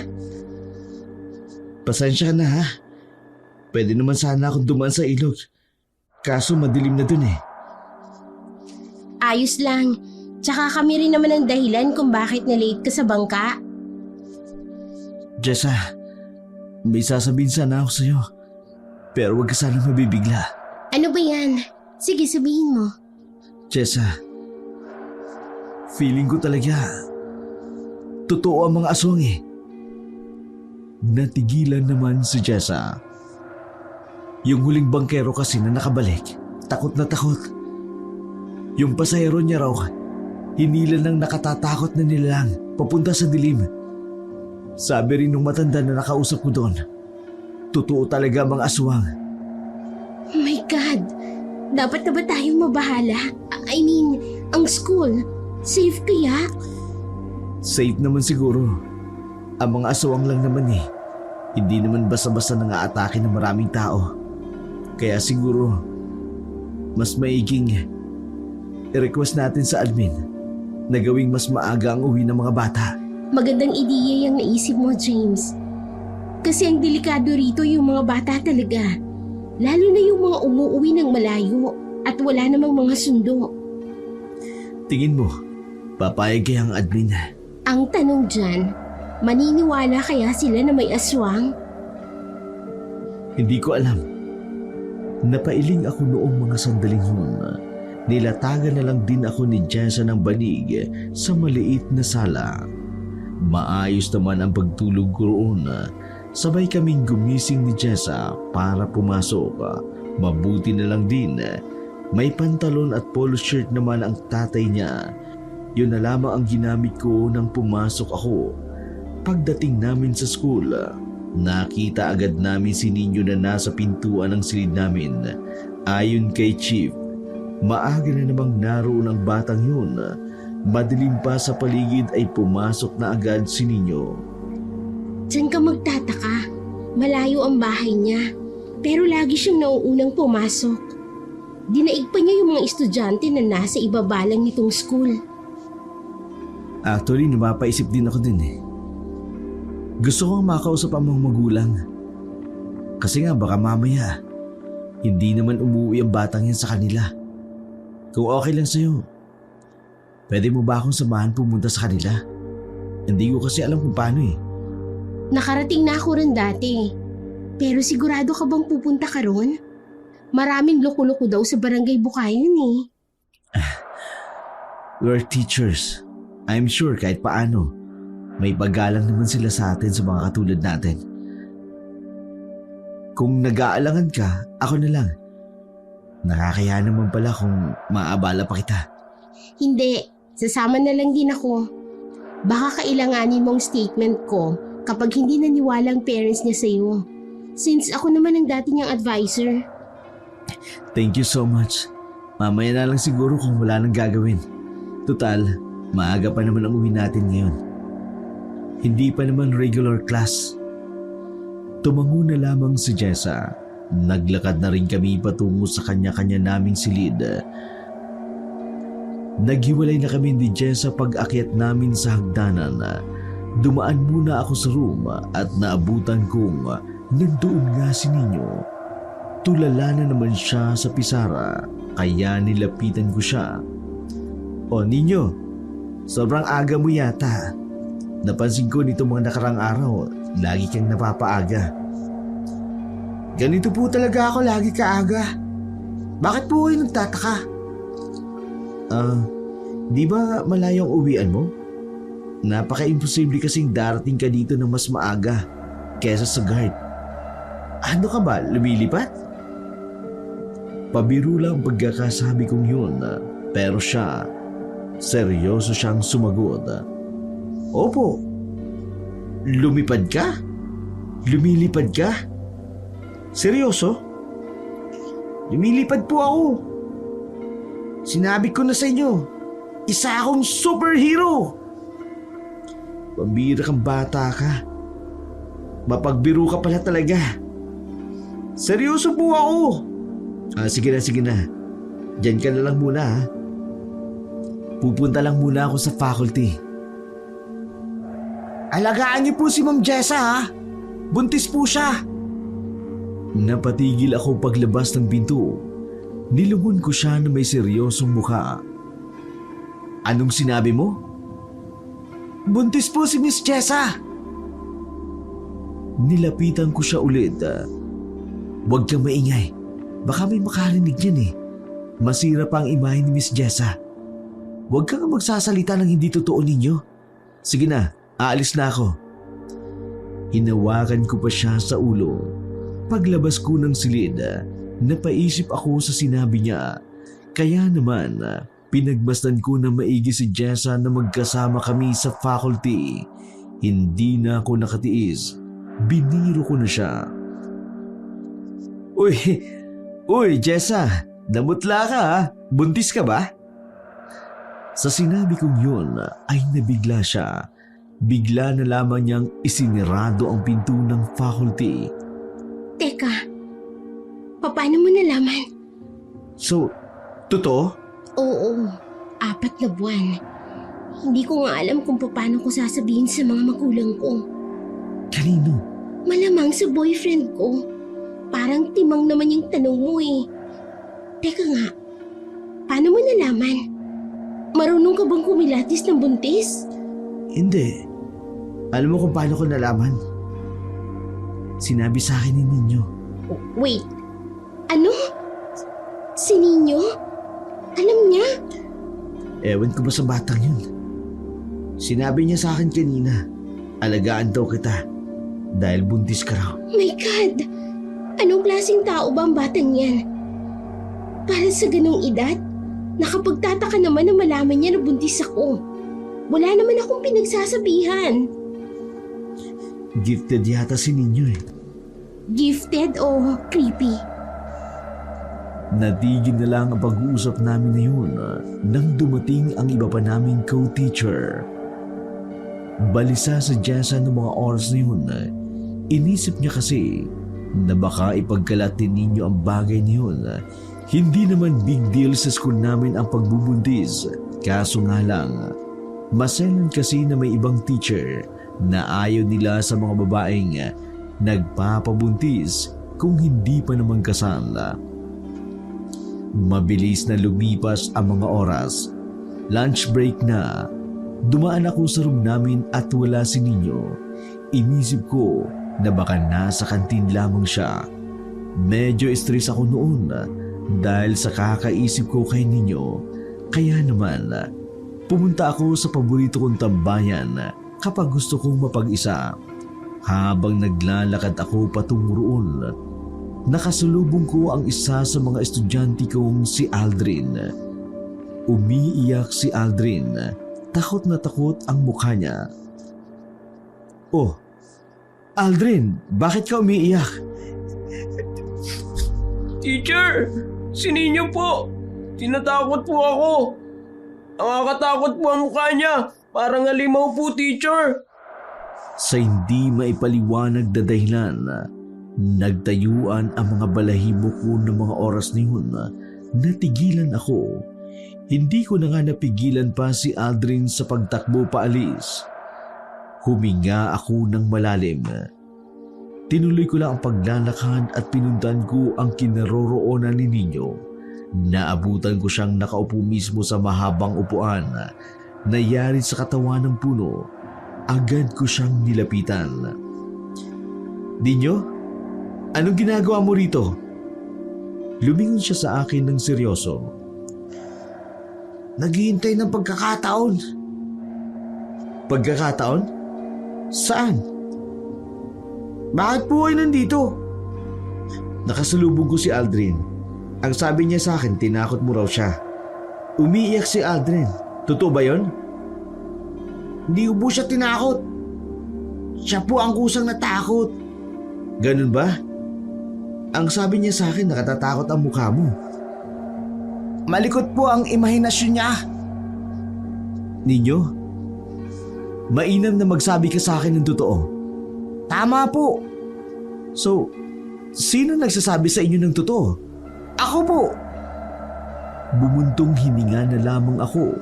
Pasensya ka na ha. Pwede naman sana akong dumaan sa ilog. Kaso madilim na dun eh. Ayos lang. Tsaka kami rin naman ang dahilan kung bakit na-late ka sa bangka. Jessa, may sasabihin sana ako sa'yo. Pero wag ka sana mabibigla. Ano ba yan? Sige, sabihin mo. Jessa, feeling ko talaga totoo ang mga aswang eh. Natigilan naman si Jessa. Yung huling bangkero kasi na nakabalik, takot na takot. Yung pasahero niya raw, hinila ng nakatatakot na nilalang papunta sa dilim. Sabi rin nung matanda na nakausap ko doon, totoo talaga mga aswang. Oh my God! Dapat na ba tayong mabahala? I mean, ang school, safe kaya? Safe naman siguro. Ang mga aswang lang naman eh. Hindi naman basta-basta nang-aatake ng maraming tao. Kaya siguro, mas maiging i-request natin sa admin na gawing mas maaga ang uwi ng mga bata. Magandang ideya yung naisip mo, James. Kasi ang delikado rito yung mga bata talaga. Lalo na yung mga umuuwi ng malayo at wala namang mga sundo. Tingin mo, papayag kaya ang admin? Ang tanong dyan, maniniwala kaya sila na may aswang? Hindi ko alam. Napailing ako noong mga sandaling yun. Nilatagan na lang din ako ni Jessa ng banig sa maliit na sala. Maayos naman ang pagtulog ko roon. Sabay kaming gumising ni Jessa para pumasok. Mabuti na lang din. May pantalon at polo shirt naman ang tatay niya. Yun na lamang ang ginamit ko nang pumasok ako. Pagdating namin sa school, nakita agad namin si Ninyo na nasa pintuan ng silid namin. Ayon kay Chief, maaga na namang naroon ang batang yun. Madilim pa sa paligid ay pumasok na agad si Ninyo. Diyan ka magtataka. Malayo ang bahay niya. Pero lagi siyang nauunang pumasok. Dinaig pa niya yung mga estudyante na nasa ibaba lang nitong school. Actually, napapaisip din ako din eh. Gusto kong makausap ang mga magulang. Kasi nga baka mamaya, hindi naman umuwi ang batang yan sa kanila. Kung okay lang sa'yo, pwede mo ba akong samahan pumunta sa kanila? Hindi ko kasi alam kung paano eh. Nakarating na ako rin dati. Pero sigurado ka bang pupunta ka ron? Maraming loko-loko daw sa barangay Bukayan eh. We're teachers. I'm sure kahit paano, may paggalang naman sila sa atin sa mga katulad natin. Kung nag-aalangan ka, ako na lang. Nakakaya naman pala kung maabala pa kita. Hindi, sasama na lang din ako. Baka kailanganin mong statement ko kapag hindi naniwala ang parents niya sa'yo. Since ako naman ang dati niyang advisor. Thank you so much. Mamaya na lang siguro kung wala nang gagawin. Total, maaga pa naman ang uwi natin ngayon. Hindi pa naman regular class. Tumango na lamang si Jessa. Naglakad na rin kami patungo sa kanya-kanya naming silid. Naghiwalay na kami ni Jessa pag-akyat namin sa hagdanan. Dumaan muna ako sa room at naabutan kong nandoon nga si Ninyo. Tulala na naman siya sa pisara kaya nilapitan ko siya. O Ninyo, sobrang aga mo yata. Napansin ko nito mga nakarang araw, lagi kang napapaaga. Ganito po talaga ako lagi kaaga. Bakit po kayo nagtataka? Di ba malayong uwian mo? Napaka-imposible kasing darating ka dito ng mas maaga kesa sa guard. Ano ka ba, lumilipat? Pabiro lang ang pagkakasabi kong yun, pero siya, Seryoso siyang sumagot. Opo. Lumipad ka? Lumilipad ka? Seryoso? Lumilipad po ako. Sinabi ko na sa inyo, isa akong superhero. Pambira kang bata ka. Mapagbiro ka pala talaga. Seryoso po ako. Sige na. Diyan ka na lang muna ha. Pupunta lang muna ako sa faculty. Alagaan niyo po si Ma'am Jessa ha. Buntis po siya. Napatigil ako paglabas ng pinto. Nilungon ko siya na may seryosong mukha. Anong sinabi mo? Buntis po si Miss Jessa. Nilapitan ko siya ulit. Huwag kang maingay. Baka may makarinig yan eh. Masira pa ang imahe ni Miss Jessa. Huwag kang magsasalita ng hindi totoo ninyo. Sige na, aalis na ako. Hinawakan ko pa siya sa ulo. Paglabas ko ng silid, napaisip ako sa sinabi niya. Kaya naman, pinagmasdan ko na maigi si Jessa na magkasama kami sa faculty. Hindi na ako nakatiis. Biniro ko na siya. Uy, Jessa, namutla ka ha? Buntis ka ba? Sa sinabi kong yun ay nabigla siya. Bigla na lamang niyang isinirado ang pinto ng faculty. Teka, paano mo nalaman? So, totoo? Oo, 4 na buwan. Hindi ko nga alam kung paano ko sasabihin sa mga magulang ko. Kanino? Malamang sa boyfriend ko. Parang timang naman yung tanong mo eh. Teka nga, paano mo nalaman? Marunong ka bang kumilatis ng buntis? Hindi. Alam mo kung paano ko nalaman? Sinabi sa akin ni Ninyo. Wait, ano? Si Ninyo? Alam niya? Ewan ko ba sa batang yun? Sinabi niya sa akin kanina, alagaan daw kita dahil buntis ka raw. My God! Anong klaseng tao ba ang batang yan? Para sa ganong edad, nakapagtataka naman na malaman niya na buntis ako. Wala naman akong pinagsasabihan. Gifted yata si Ninyo eh. Gifted o creepy? Natigil na lang ang pag-uusap namin na yun nang dumating ang iba pa naming co-teacher. Balisa sa Jessa ng mga oras na yun, inisip niya kasi na baka ipagkalat din ninyo ang bagay na yun. Hindi naman big deal sa school namin ang pagbubuntis. Kaso nga lang, maselan kasi na may ibang teacher na ayaw nila sa mga babaeng nagpapabuntis kung hindi pa naman kasal. Mabilis na lumipas ang mga oras. Lunch break na. Dumaan ako sa room namin at wala si Ninyo. Inisip ko na baka nasa kantin lamang siya. Medyo stress ako noon dahil sa kakaisip ko kay Ninyo. Kaya naman, pumunta ako sa paborito kong tambayan kapag gusto kong mapag-isa. Habang naglalakad ako patungo roon, nakasalubong ko ang isa sa mga estudyante kong si Aldrin. Umiiyak si Aldrin. Takot na takot ang mukha niya. Oh, Aldrin, bakit ka umiiyak? Teacher, si Ninyo po. Tinatakot po ako. Nakakatakot po ang mukha niya. Parang halimaw po, teacher. Sa hindi maipaliwanag na dahilan, nagtayuan ang mga balahibo ko ng mga oras na yun. Natigilan ako. Hindi ko na nga napigilan pa si Aldrin sa pagtakbo paalis. Huminga ako ng malalim. Tinuloy ko lang ang paglalakad at pinuntan ko ang kinaroroonan ni Ninyo. Naabutan ko siyang nakaupo mismo sa mahabang upuan na yari sa katawan ng puno. Agad ko siyang nilapitan. Ninyo, anong ginagawa mo rito? Lumingon siya sa akin ng seryoso. Naghihintay ng pagkakataon. Pagkakataon? Saan? Bakit po kayo nandito? Nakasalubong ko si Aldrin. Ang sabi niya sa akin, tinakot mo raw siya. Umiiyak si Aldrin. Totoo ba yon? Hindi ko po siya tinakot. Siya po ang kusang natakot. Ganun ba? Ang sabi niya sa akin, nakatatakot ang mukha mo. Malikot po ang imahinasyon niya. Ninyo, mainam na magsabi ka sa akin ng totoo. Tama po. So, sino nagsasabi sa inyo ng totoo? Ako po. Bumuntong hininga na lamang ako.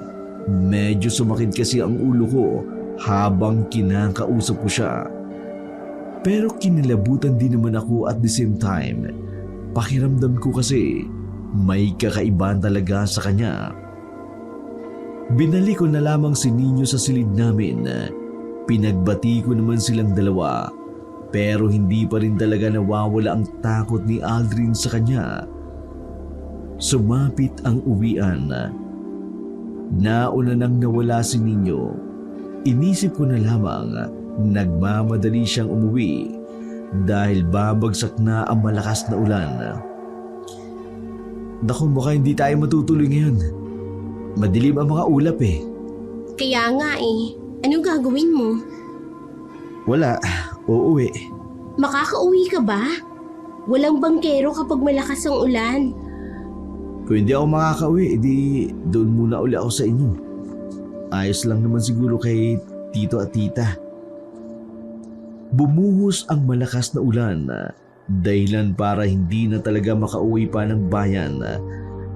Medyo sumakit kasi ang ulo ko habang kinakausap ko siya. Pero kinilabutan din naman ako at the same time. Pakiramdam ko kasi may kakaibahan talaga sa kanya. Binalik ko na lamang si Nino sa silid namin. Pinagbati ko naman silang dalawa. Pero hindi pa rin talaga nawawala ang takot ni Aldrin sa kanya. Sumapit ang uwian. Nauna nang nawala si Nino. Inisip ko na lamang nagmamadali siyang umuwi dahil babagsak na ang malakas na ulan. Naku, baka hindi tayo matutuloy ngayon. Madilim ang mga ulap eh. Kaya nga eh. Anong gagawin mo? Wala, uuwi. Makakauwi ka ba? Walang bangkero kapag malakas ang ulan. Kung hindi ako makakauwi, edi doon muna uli ako sa inyo. Ayos lang naman siguro kay tito at tita. Bumuhos ang malakas na ulan, dahilan para hindi na talaga makauwi pa ng bayan.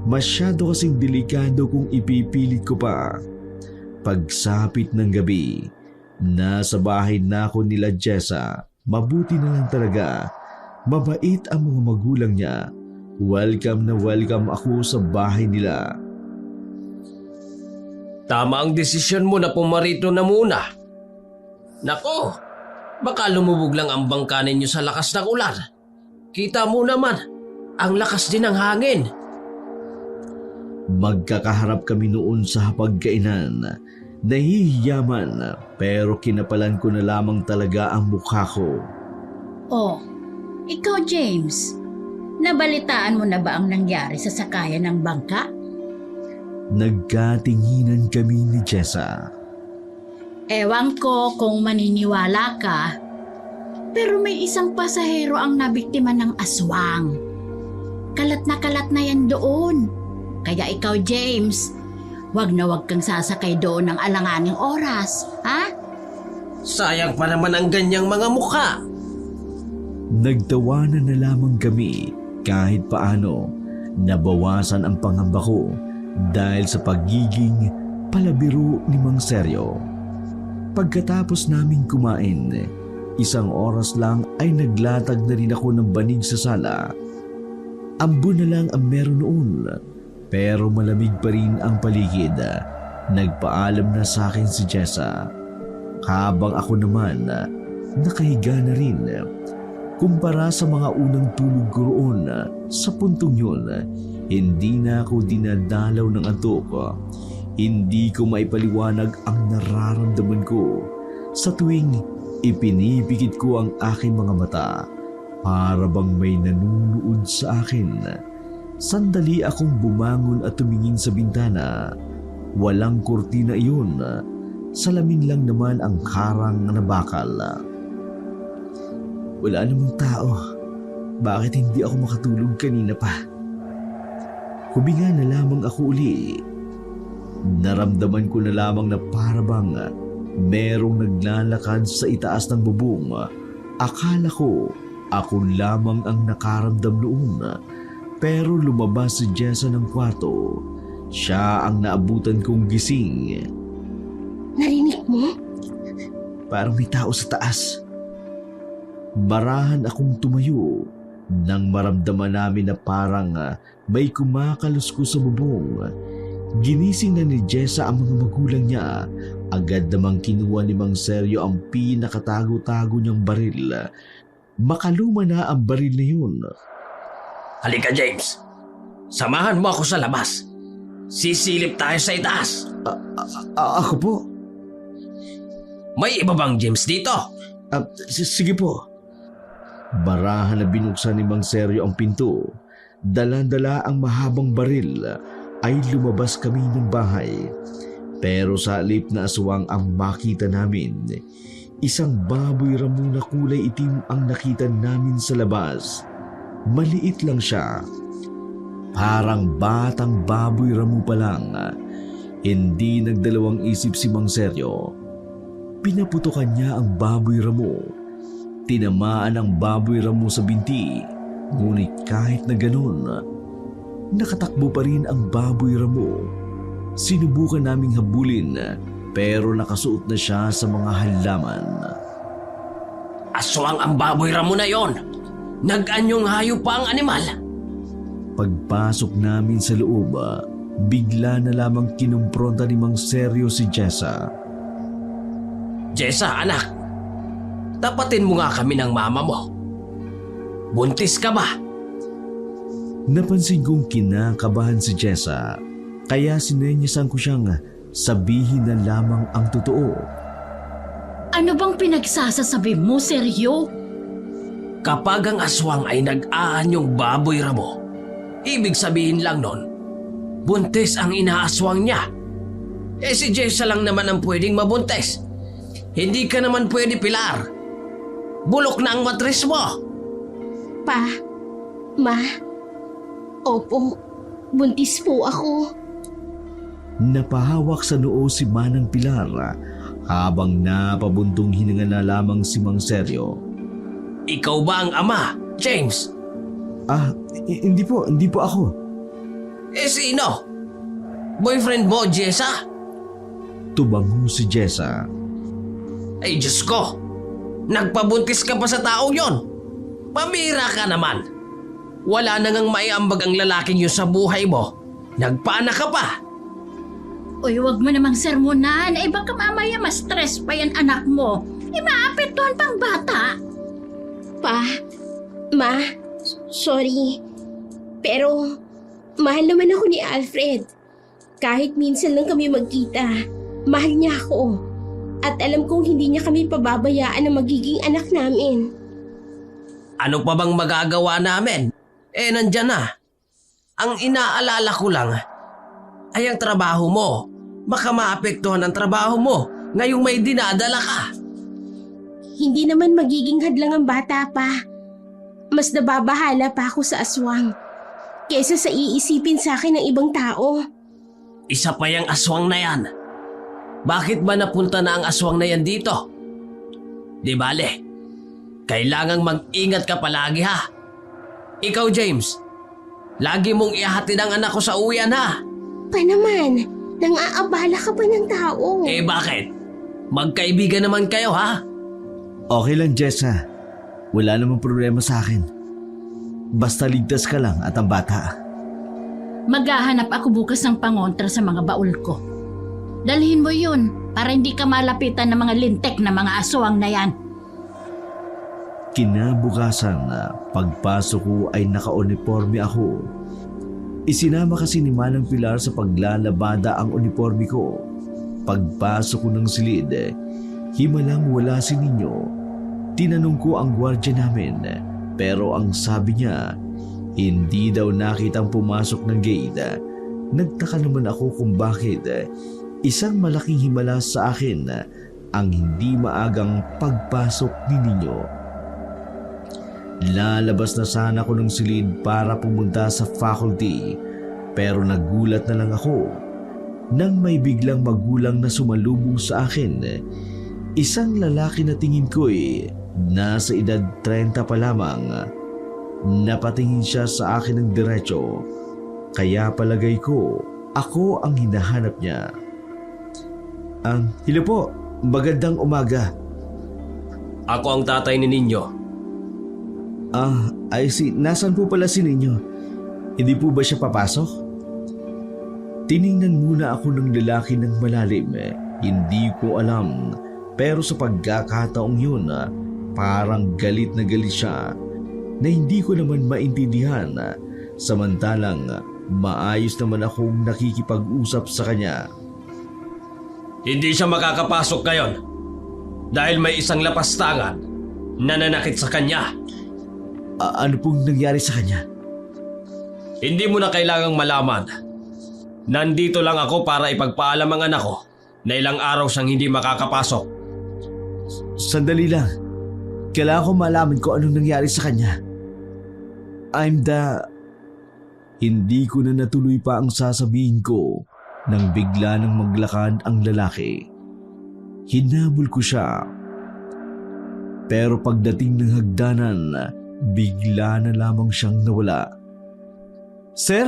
Masyado kasing delikado kung ipipilit ko pa. Pagsapit ng gabi, nasa bahay na ako nila Jessa. Mabuti na lang talaga. Mabait ang mga magulang niya. Welcome na welcome ako sa bahay nila. Tama ang desisyon mo na pumarito na muna. Nako, baka lumubog lang ang bangka ninyo sa lakas ng ulan. Kita mo naman, ang lakas din ng hangin. Magkakaharap kami noon sa hapagkainan. Nahihiyaman pero kinapalan ko na lamang talaga ang mukha ko. Oh, ikaw James, nabalitaan mo na ba ang nangyari sa sakayan ng bangka? Nagkatinginan kami ni Jessa. Ewan ko kung maniniwala ka, pero may isang pasahero ang nabiktima ng aswang. Kalat na yan doon. Kaya ikaw James, wag na wag kang sasakay doon ng alanganing oras, ha? Sayang pa naman ang ganyang mga mukha. Nagtawanan na lamang kami kahit paano. Nabawasan ang pangamba ko dahil sa pagiging palabiro ni Mang Seryo. Pagkatapos naming kumain, 1 oras lang ay naglatag na rin ako ng banig sa sala. Ambo na lang ang meron noon, pero malamig pa rin ang paligid. Nagpaalam na sa akin si Jessa, habang ako naman nakahiga na rin. Kumpara sa mga unang tulog ko roon sa puntong yun, hindi na ako dinadalaw ng antok. Hindi ko maipaliwanag ang nararamdaman ko sa tuwing ipinipikit ko ang aking mga mata. Para bang may nanunood sa akin. Sandali akong bumangon at tumingin sa bintana. Walang kurtina iyon. Salamin lang naman ang harang na bakal. Wala namang tao. Bakit hindi ako makatulog kanina pa? Huminga na lamang ako uli. Naramdaman ko na lamang na parabang merong naglalakad sa itaas ng bubong. Akala ko ako lamang ang nakaramdam noon. Pero lumabas si Jessa ng kwarto. Siya ang naabutan kong gising. Narinig mo? Parang may tao sa taas. Barahan akong tumayo nang maramdaman namin na parang may kumakalusko sa bubong. Ginising na ni Jessa ang mga magulang niya. Agad namang kinuha ni Mang Seryo ang pinakatago-tago niyang baril. Makaluma na ang baril na yun. Halika James, samahan mo ako sa labas. Sisilip tayo sa itaas. Ako po? May iba bang James dito? Sige po. Barahan na binuksan ni Mang Seryo ang pinto. Dala-dala ang mahabang baril ay lumabas kami ng bahay. Pero sa halip na aswang ang makita namin, isang baboy ramo na kulay itim ang nakita namin sa labas. Maliit lang siya. Parang batang baboy ramo pa lang. Hindi nagdalawang isip si Mang Seryo. Pinaputukan niya ang baboy ramo. Tinamaan ang baboy ramo sa binti. Ngunit kahit na ganun, nakatakbo pa rin ang baboy ramo. Sinubukan naming habulin pero nakasuot na siya sa mga halaman. Aswang ang baboy ramo na yon. Nag-anyong hayop pa ang animal. Pagpasok namin sa loob, bigla na lamang kinumpronta ni Mang Seryo si Jessa. Jessa, anak. Tapatin mo nga kami ng mama mo. Buntis ka ba? Napansin kong kinakabahan si Jessa, kaya sinenyasan ko siyang sabihin na lamang ang totoo. Ano bang pinagsasasabi mo, Seryo? Kapag ang aswang ay nag-aanyong baboy ramo, ibig sabihin lang nun, buntis ang inaaswang niya. Si Jessa lang naman ang pwedeng mabuntis. Hindi ka naman pwede, Pilar. Bulok na ang matris mo. Pa, Ma, opo, buntis po ako. Napahawak sa noo si Manang Pilar habang napabuntong hininga na lamang si Mang Seryo. Ikaw ba ang ama, James? Hindi po ako. Sino? Boyfriend mo, Jessa? Tubango si Jessa. Ay, Diyos ko! Nagpabuntis ka pa sa taong yon! Pamira ka naman! Wala na ngang maiambag ang lalaking yun sa buhay mo. Nagpaanak ka pa! Uy, wag mo namang sermonan. Baka mamaya ma-stress pa yan anak mo. Maapektuhan pang bata. Pa, Ma, sorry. Pero mahal naman ako ni Alfred. Kahit minsan lang kami magkita, mahal niya ako. At alam kong hindi niya kami pababayaan na magiging anak namin. Ano pa bang magagawa namin? Nandyan na. Ang inaalala ko lang ay ang trabaho mo. Baka maapektuhan ang trabaho mo ngayong may dinadala ka. Hindi naman magiging hadlang ang bata pa. Mas nababahala pa ako sa aswang kesa sa iisipin sa akin ng ibang tao. Isa pa yung aswang na yan. Bakit ba napunta na ang aswang na yan dito? Di bale, kailangang mag-ingat ka palagi ha. Ikaw, James, lagi mong ihahatid ang anak ko sa uwian ha. Pa naman, nang-aabala ka pa ng tao. Bakit? Magkaibigan naman kayo ha? Okay lang, Jessa. Wala namang problema sa akin. Basta ligtas ka lang at ang bata. Maghahanap ako bukas ng pangontra sa mga baul ko. Dalhin mo yun para hindi ka malapitan ng mga lintek na mga aswang na yan. Kinabukasan, pagpasok ko ay naka-uniforme ako. Isinama kasi ni Manang Pilar sa paglalabada ang uniforme ko. Pagpasok ko ng silid, himalang wala si Ninyo. Tinanong ko ang gwardiya namin, pero ang sabi niya, hindi daw nakitang pumasok ng gate. Nagtaka naman ako kung bakit isang malaking himala sa akin ang hindi maagang pagpasok ni Ninyo. Lalabas na sana ako ng silid para pumunta sa faculty, pero nagulat na lang ako nang may biglang magulang na sumalubong sa akin. Isang lalaki na tingin ko'y nasa edad 30 pa lamang. Napatingin siya sa akin ng diretso, kaya palagay ko ako ang hinahanap niya. Hello po, magandang umaga. Ako ang tatay ni Ninyo. I see. Nasaan po pala si Ninyo? Hindi po ba siya papasok? Tiningnan muna ako ng lalaki ng malalim. Hindi ko alam. Pero sa pagkakataong yun, parang galit na galit siya na hindi ko naman maintindihan. Samantalang maayos naman akong nakikipag-usap sa kanya. Hindi siya makakapasok ngayon dahil may isang lapastangan na nanakit sa kanya. Ano pong nangyari sa kanya? Hindi mo na kailangang malaman. Nandito lang ako para ipagpaalam ang anak ko na ilang araw siyang hindi makakapasok. Sandali lang. Kailangan ko malaman kung anong nangyari sa kanya. Hindi ko na natuloy pa ang sasabihin ko nang bigla nang maglakad ang lalaki. Hinabol ko siya. Pero pagdating ng hagdanan, bigla na lamang siyang nawala. Sir?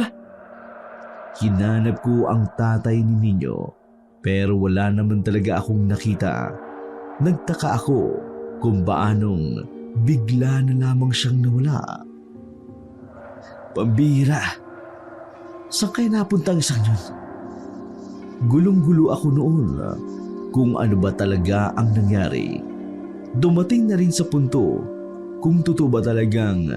Hinanap ko ang tatay ni Nino pero wala naman talaga akong nakita. Nagtaka ako kung baanong bigla na lamang siyang nawala. Pambihira. Saan kaya napunta ang isang yun? Gulong-gulo ako noon kung ano ba talaga ang nangyari. Dumating na rin sa punto kung totoo ba talagang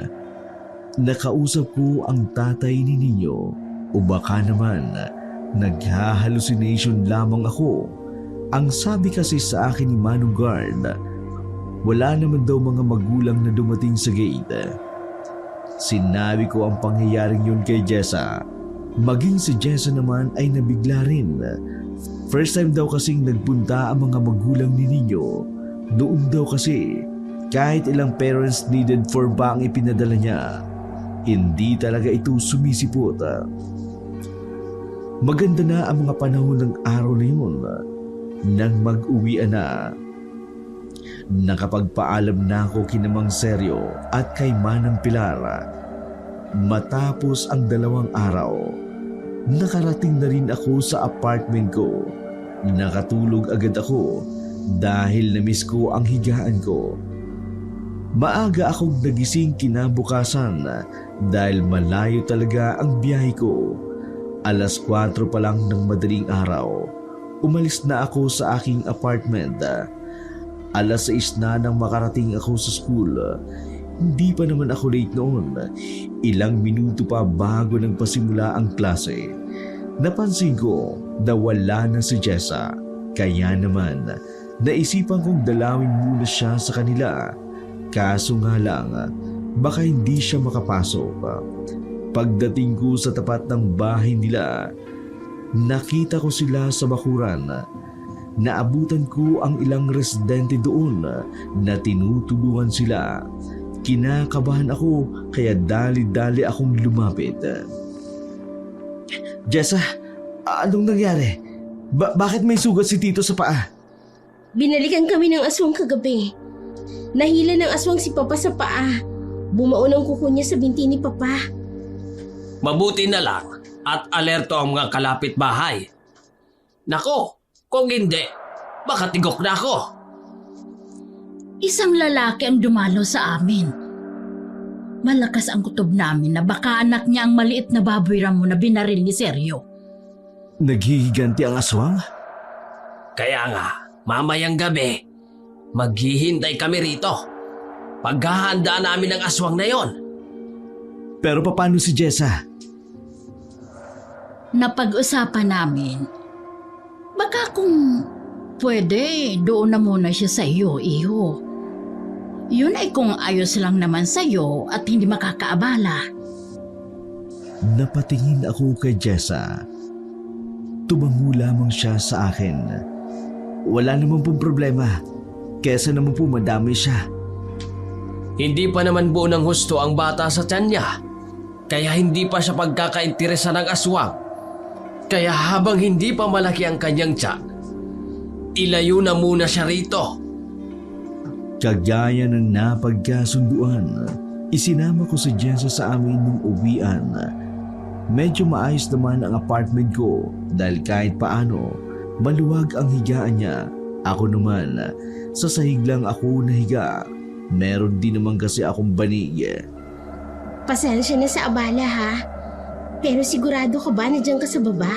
nakausap ko ang tatay ni Nino o baka naman nagha-hallucination lamang ako. Ang sabi kasi sa akin ni Manong Guard, wala naman daw mga magulang na dumating sa gate. Sinabi ko ang pangyayaring yun kay Jessa. Maging si Jessa naman ay nabigla rin. First time daw kasing nagpunta ang mga magulang ni Nino. Doon daw kasi kahit ilang parents needed for ba ang ipinadala niya, hindi talaga ito sumisipot. Maganda na ang mga panahon ng araw na yun nang mag-uwian na. Nakapagpaalam na ako kina Mang Seryo at kay Manang Pilar. Matapos ang 2 araw, nakarating na rin ako sa apartment ko. Nakatulog agad ako dahil na-miss ko ang higaan ko. Maaga akong nagising kinabukasan dahil malayo talaga ang biyahe ko. 4:00 pa lang ng madaling araw, umalis na ako sa aking apartment. 6:00 na nang makarating ako sa school. Hindi pa naman ako late noon. Ilang minuto pa bago nagpasimula ang klase. Napansin ko na wala na si Jessa. Kaya naman, naisipan kong dalawin muna siya sa kanila. Kaso nga lang, baka hindi siya makapasok. Pagdating ko sa tapat ng bahay nila, nakita ko sila sa bakuran. Naabutan ko ang ilang residente doon na tinutulungan sila. Kinakabahan ako kaya dali-dali akong lumapit. Jessa, anong nangyari? Bakit may sugat si Tito sa paa? Binalikan kami ng aswang kagabi. Nahila ng aswang si Papa sa paa. Bumaon ang kuko niya sa binti ni Papa. Mabuti na lang at alerto ang mga kalapit bahay. Nako! Kung hindi, baka tigok na ako. Isang lalaki ang dumalo sa amin. Malakas ang kutob namin na baka anak niya ang maliit na baboy ramo na binaril ni Seryo. Naghihiganti ang aswang? Kaya nga, mamayang gabi, maghihintay kami rito. Paghahanda namin ang aswang na yon. Pero paano si Jessa? Napag-usapan namin, baka kung pwede, doon na muna siya sa iyo, iho. Yun ay kung ayos lang naman sa iyo at hindi makakaabala. Napatingin ako kay Jessa. Tumango lamang siya sa akin. Wala naman pong problema. Kesa naman po madami siya. Hindi pa naman buo ng husto ang bata sa tiyan niya. Kaya hindi pa siya pagkakainteresa ng aswang. Kaya habang hindi pa malaki ang kanyang tiyan, ilayo na muna siya rito. Kagaya ng napagkasunduan, isinama ko si Jessa sa amin nung uwian. Medyo maayos naman ang apartment ko dahil kahit paano, maluwag ang higaan niya. Ako naman, sa sahig lang ako nahiga. Meron din naman kasi akong banig. Pasensya na sa abala ha. Pero sigurado ka ba na dyan ka sa baba?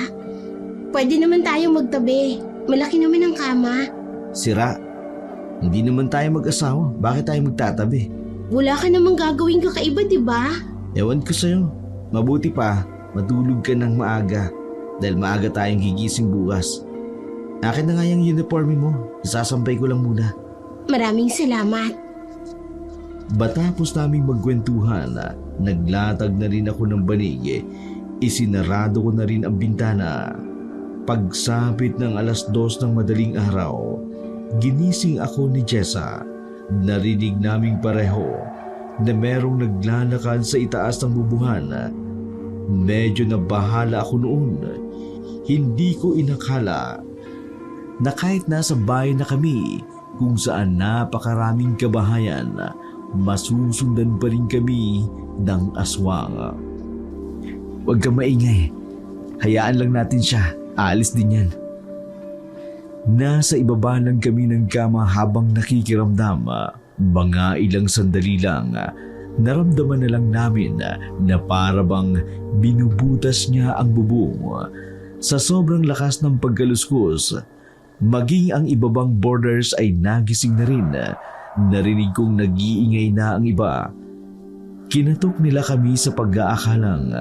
Pwede naman tayong magtabi. Malaki naman ang kama. Sira, hindi naman tayo mag-asawa. Bakit tayo magtatabi? Wala ka namang gagawin kakaiba, di ba? Ewan ko sa'yo. Mabuti pa, matulog ka ng maaga. Dahil maaga tayong gigising bukas. Akin na nga yung uniforme mo. Isasampay ko lang muna. Maraming salamat. Batapos naming magkwentuhan, naglatag na rin ako ng banig. Isinarado ko na rin ang bintana. Pagsapit ng 2:00 ng madaling araw, ginising ako ni Jessa. Narinig naming pareho na merong naglalakad sa itaas ng bubuhan. Medyo nabahala ako noon. Hindi ko inakala na kahit nasa bahay na kami kung saan napakaraming kabahayan, masusundan pa rin kami ng aswang. Huwag kang maingay. Hayaan lang natin siya. Aalis din yan. Nasa ibaba lang kami ng kama habang nakikiramdam. Mga ilang sandali lang, naramdaman na lang namin na para bang binubutas niya ang bubong. Sa sobrang lakas ng pagkaluskos, maging ang ibabang boarders ay nagising na rin. Narinig kong nag-iingay na ang iba. Kinatok nila kami sa pag-aakalang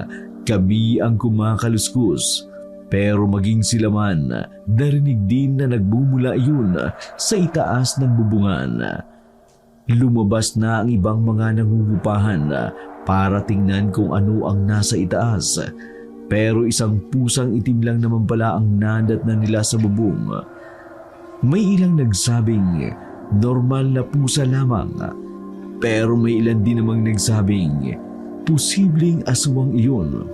kami ang kumakaluskos. Pero maging sila man, narinig din na nagmumula yun sa itaas ng bubungan. Lumabas na ang ibang mga nangungupahan para tingnan kung ano ang nasa itaas. Pero isang pusang itim lang naman pala ang nadatnan nila sa bubong. May ilang nagsabing normal na pusa lamang. Pero may ilan din namang nagsabing posibleng aswang iyon.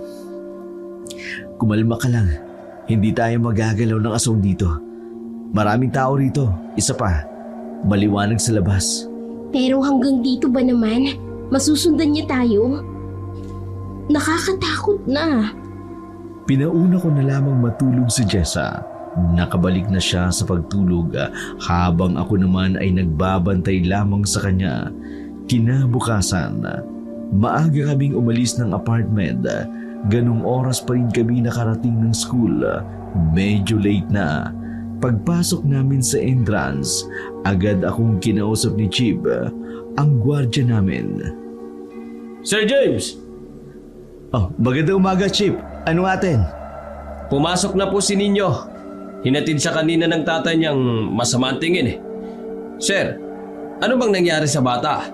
Kumalma ka lang. Hindi tayo magagalaw ng aswang dito. Maraming tao rito. Isa pa, maliwanag sa labas. Pero hanggang dito ba naman? Masusundan niya tayo? Nakakatakot na. Pinauna ko na lamang matulog si Jessa. Nakabalik na siya sa pagtulog habang ako naman ay nagbabantay lamang sa kanya. Kinabukasan, maaga kaming umalis ng apartment. Ganong oras pa rin kami nakarating ng school. Medyo late na. Pagpasok namin sa entrance, agad akong kinausap ni Chib, ang gwardiya namin. Sir James! Oh, magandang umaga, Chip. Ano atin? Pumasok na po si Ninyo. Hinatid siya kanina ng tatay niyang masama ang tingin eh. Sir, ano bang nangyari sa bata?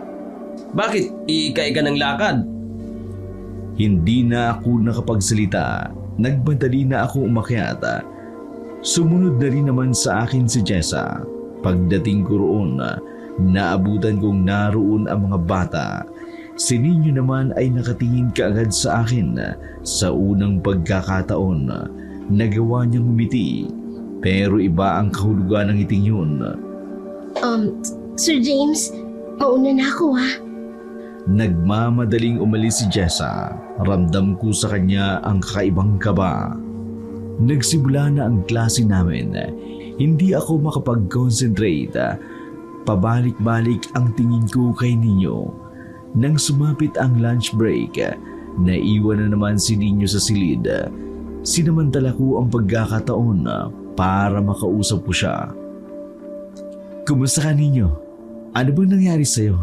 Bakit iika-ika ng lakad? Hindi na ako nakapagsalita. Nagmadali na ako umakyat. Sumunod na rin naman sa akin si Jessa. Pagdating ko roon, naabutan kong naroon ang mga bata. Si Ninyo naman ay nakatingin kaagad sa akin. Sa unang pagkakataon, nagawa niyang umiti. Pero iba ang kahulugan ng ngiting yun. Sir James, mauna na ako ha. Nagmamadaling umalis si Jessa. Ramdam ko sa kanya ang kakaibang kaba. Nagsimula na ang klase namin. Hindi ako makapag-concentrate. Pabalik-balik ang tingin ko kay Ninyo. Nang sumapit ang lunch break, naiwan na naman si Ninyo sa silid. Sinamantala ko ang pagkakataon para makausap ko siya. Kumusta ka, Ninyo? Ano bang nangyari sa'yo?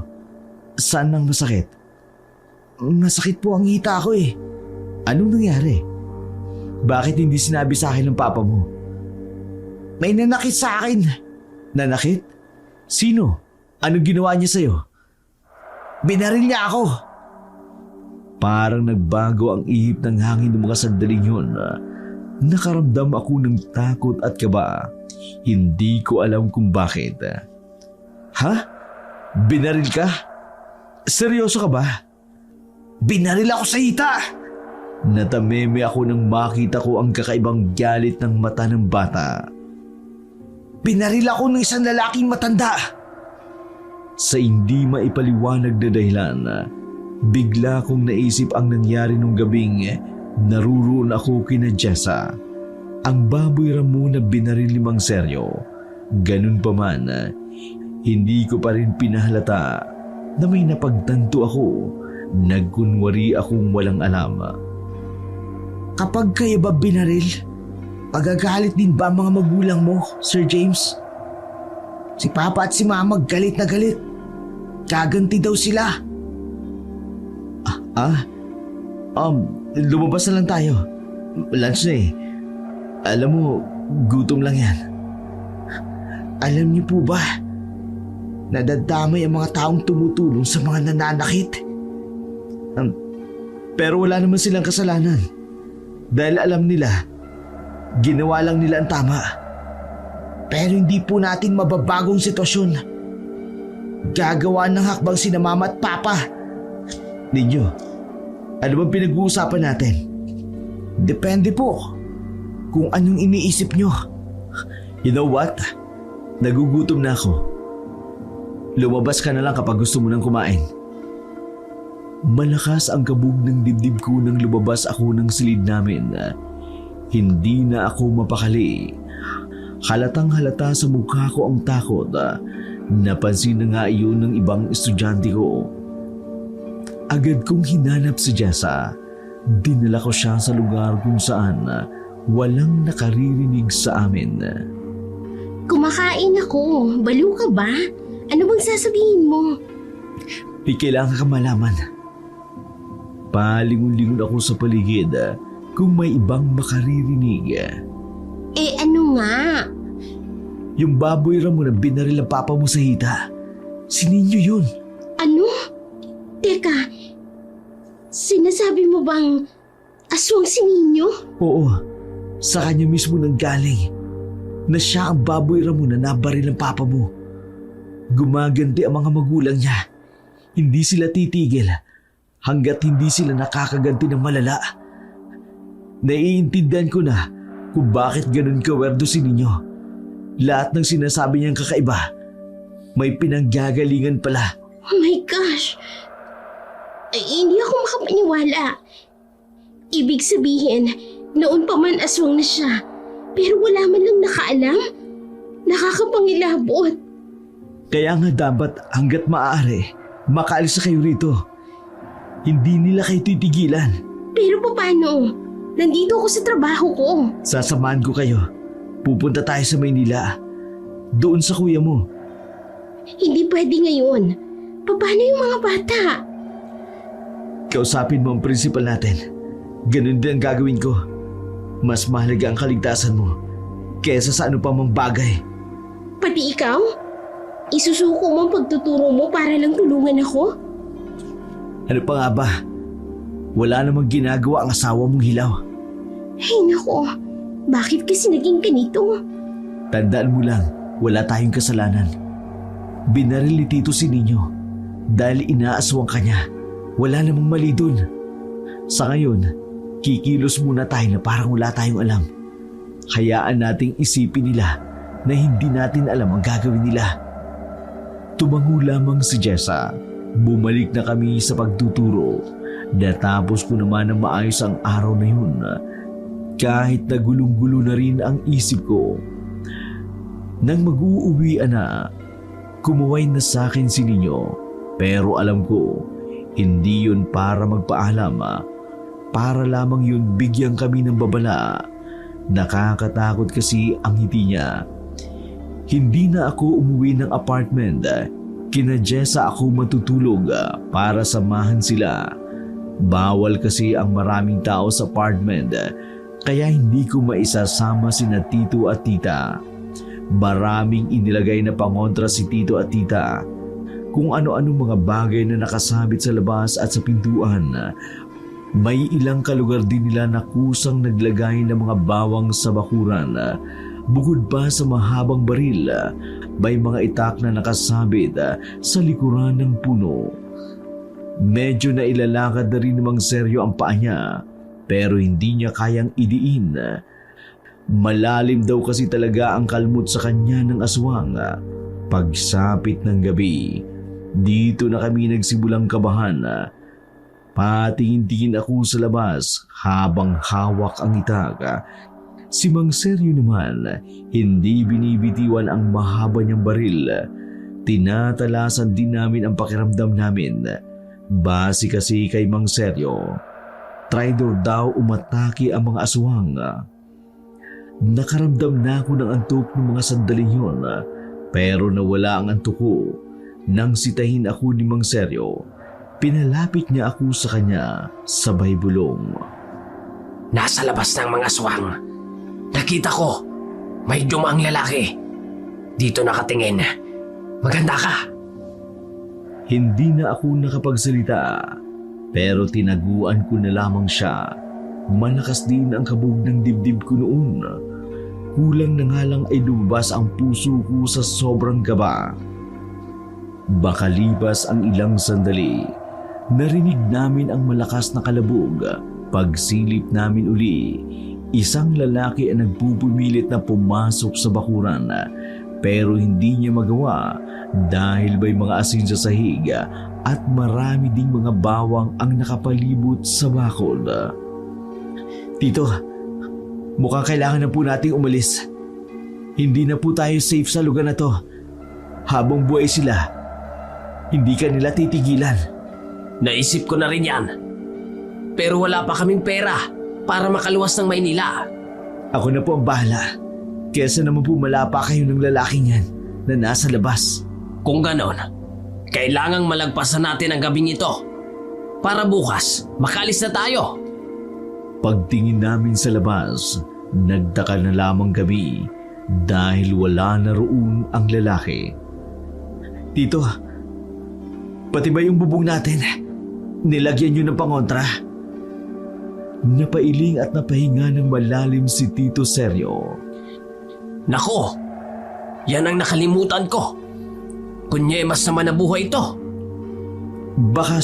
Saan nang masakit? Masakit po ang hita ko eh. Anong nangyari? Bakit hindi sinabi sa akin ng papa mo? May nanakit sa akin. Nanakit? Sino? Anong ginawa niya sa'yo? Binaril niya ako. Parang nagbago ang ihip ng hangin ng mga sandaling yun. Nakaramdam ako ng takot at kaba. Hindi ko alam kung bakit. Ha? Binaril ka? Seryoso ka ba? Binaril ako sa hita! Natameme ako nang makita ko ang kakaibang galit ng mata ng bata. Binaril ako ng isang lalaking matanda! Sa hindi maipaliwanag na dahilan, bigla kong naisip ang nangyari nung gabing naruroon ako kina Jessa. Ang baboy ramo na binaril ni Mang Seryo. Ganun pa man, hindi ko pa rin pinahalata na may napagtanto ako. Nagkunwari akong walang alam. Kapag kayo ba binaril, magagalit din ba ang mga magulang mo, Sir James? Si Papa at si Mama galit na galit. Gaganti daw sila. Lumabas na lang tayo. Lunch na eh. Alam mo, gutom lang yan. Alam niyo po ba, nadadamay ang mga taong tumutulong sa mga nananakit. Pero wala naman silang kasalanan. Dahil alam nila, Ginawa lang nila ang tama. Pero hindi po natin mababagong sitwasyon. Gagawa ng hakbang sina Mama at Papa. Ninyo, ano bang pinag-uusapan natin? Depende po kung anong iniisip nyo. You know what? Nagugutom na ako. Lumabas ka na lang kapag gusto mo nang kumain. Malakas ang kabog ng dibdib ko nang lumabas ako ng silid namin. Hindi na ako mapakali. Halatang halata sa mukha ko ang takot. Napansin na nga iyon ng ibang estudyante ko. Agad kong hinanap si Jessa. Dinala ko siya sa lugar kung saan walang nakaririnig sa amin. Kumakain ako. Baliw ka ba? Ano bang sasabihin mo? May kailangan ka malaman. Palingon-lingon ako sa paligid kung may ibang makaririnig. Ano nga? Yung baboy ramo na binaril ang papa mo sa hita. Si Ninyo yun. Ano? Teka, sinasabi mo bang aswang si Ninyo? Oo, sa kanya mismo nanggaling na siya ang baboy ramo na nabaril ang papa mo. Gumaganti ang mga magulang niya. Hindi sila titigil hanggat hindi sila nakakaganti ng malala. Naiintindihan ko na kung bakit ganun kawerdo si Ninyo. Lahat ng sinasabi niyang kakaiba, may pinanggagalingan pala. Oh my gosh! Hindi ako makapaniwala. Ibig sabihin, noon pa man aswang na siya, pero wala man lang nakaalam. Nakakapangilabot. Kaya nga dapat hanggat maaari, makaalis na kayo rito. Hindi nila kayo titigilan. Pero paano? Nandito ako sa trabaho ko. Sasamahan ko kayo. Pupunta tayo sa Maynila. Doon sa kuya mo. Hindi pwede ngayon. Paano yung mga bata? Kausapin mo ang principal natin. Ganun din ang gagawin ko. Mas mahalaga ang kaligtasan mo kesa sa ano pa mang bagay. Pati ikaw? Isusuko mo ang pagtuturo mo para lang tulungan ako? Ano pa nga ba? Wala namang ginagawa ang asawa mong hilaw. Ay nako, bakit kasi naging ganito? Tandaan mo lang, wala tayong kasalanan. Binaril ni Tito si Ninyo dahil inaaswang ka niya. Wala namang mali dun. Sa ngayon, kikilos muna tayo na parang wala tayong alam. Hayaan nating isipin nila na hindi natin alam ang gagawin nila. Tumango lamang si Jessa. Bumalik na kami sa pagtuturo. Natapos ko naman ng maayos ang araw na yun. Kahit na gulong-gulo na rin ang isip ko. Nang mag-uuwian na, kumuway na sa akin si Ninyo. Pero alam ko, hindi yun para magpaalam. Para lamang yun bigyan kami ng babala. Nakakatakot kasi ang ngiti niya. Hindi na ako umuwi ng apartment. Kina Jessa ako matutulog para samahan sila. Bawal kasi ang maraming tao sa apartment, kaya hindi ko maisasama sina Tito at Tita. Maraming inilagay na pangontra si Tito at Tita. Kung ano-ano mga bagay na nakasabit sa labas at sa pintuan. May ilang kalugar din nila na kusang naglagay ng mga bawang sa bakuran. Bukod pa sa mahabang baril, may mga itak na nakasabit sa likuran ng puno. Medyo na ilalakad na rin namang seryo ang paa niya, pero hindi niya kayang idiin. Malalim daw kasi talaga ang kalmot sa kanya ng aswang. Pagsapit ng gabi, dito na kami nagsimulang kabahan. Patingin-tingin ako sa labas habang hawak ang itak. Si Mang Seryo naman, hindi binibitiwan ang mahaba niyang baril. Tinatalasan din namin ang pakiramdam namin. Base kasi kay Mang Seryo, traitor daw umatake ang mga aswang. Nakaramdam na ako ng antok ng mga sandaling yun, pero nawala ang antok ko. Nang sitahin ako ni Mang Seryo, pinalapit niya ako sa kanya sabay bulong. Nasa labas ng mga aswang. Nakita ko, may dumaang lalaki. Dito nakatingin. Maganda ka. Hindi na ako nakapagsalita, pero tinaguan ko na lamang siya. Malakas din ang kabog ng dibdib ko noon. Kulang na nga lang ay lumabas ang puso ko sa sobrang kaba. Makalipas ang ilang sandali, narinig namin ang malakas na kalabog. Pagsilip namin uli, isang lalaki ang nagpupumilit na pumasok sa bakuran, pero hindi niya magawa dahil may mga asin sa sahig at marami ding mga bawang ang nakapalibot sa bakod. Tito, mukhang kailangan na po nating umalis. Hindi na po tayo safe sa lugar na to. Habang buhay sila, hindi ka nila titigilan. Naisip ko na rin yan. Pero wala pa kaming pera para makaluwas ng Maynila. Ako na po ang bahala. Kesa naman po malapa kayo ng lalaking yan na nasa labas. Kung ganon, kailangang malagpasan natin ang gabing ito para bukas makalis na tayo. Pagtingin namin sa labas, nagtaka na lamang kami dahil wala na roon ang lalaki. Tito, pati ba yung bubong natin? Nilagyan nyo ng pangontra? Napailing at napahinga ng malalim si Tito Sergio. Nako, yan ang nakalimutan ko. Kunyemas naman na buhay ito. Baka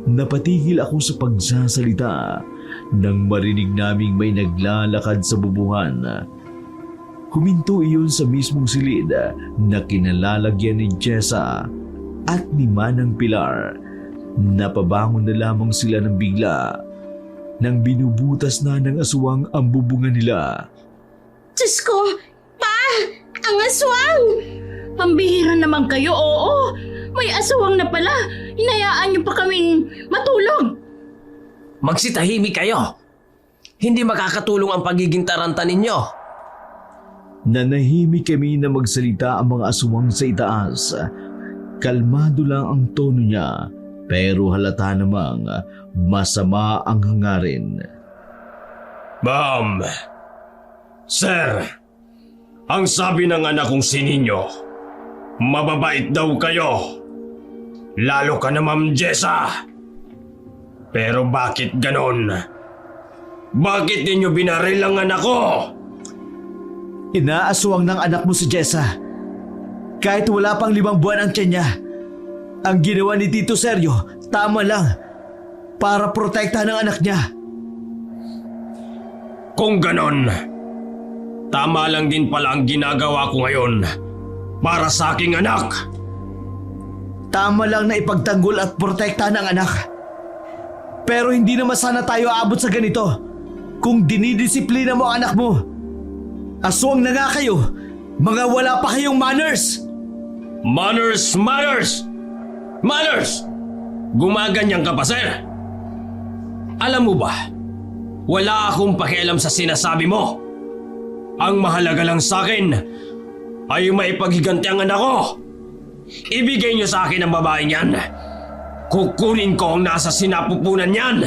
napatigil ako sa pagsasalita nang marinig naming may naglalakad sa bubungan. Huminto iyon sa mismong silid na kinalalagyan ni Jessa at ni Manang Pilar. Napabangon na lamang sila ng bigla nang binubutas na ng aswang ang bubungan nila. Diyos ko! Pa! Ang aswang! Pambihira naman kayo, oo. May aswang na pala. Hinayaan niyo pa kaming matulog. Magsitahimik kayo. Hindi makakatulong ang pagiging taranta ninyo. Nanahimik kami na magsalita ang mga aswang sa itaas. Kalmado lang ang tono niya, pero halata namang masama ang hangarin. Ma'am, sir, ang sabi ng anak kong si Ninyo, mababait daw kayo. Lalo ka na, Ma'am Jessa. Pero bakit ganon? Bakit ninyo binaril ang anak ko? Inaaswang ng anak mo si Jessa. Kahit wala pang 5 buwan ang tiyan niya. Ang ginawa ni Tito Sergio, tama lang. Para protektahan ang anak niya. Kung ganon, tama lang din pala ang ginagawa ko ngayon para sa aking anak. Tama lang na ipagtanggol at protektahan ang anak. Pero hindi naman sana tayo aabot sa ganito kung dinidisiplina mo ang anak mo. Aswang na nga kayo, mga wala pa kayong manners. Manners, manners! Manners! Gumaganyan ka pa, sir? Alam mo ba, wala akong pakialam sa sinasabi mo. Ang mahalaga lang sa akin ay maipaghiganti ang anak ko. Ibigay niyo sa akin ang babaeng yan. Kukunin ko ang nasa sinapupunan niyan.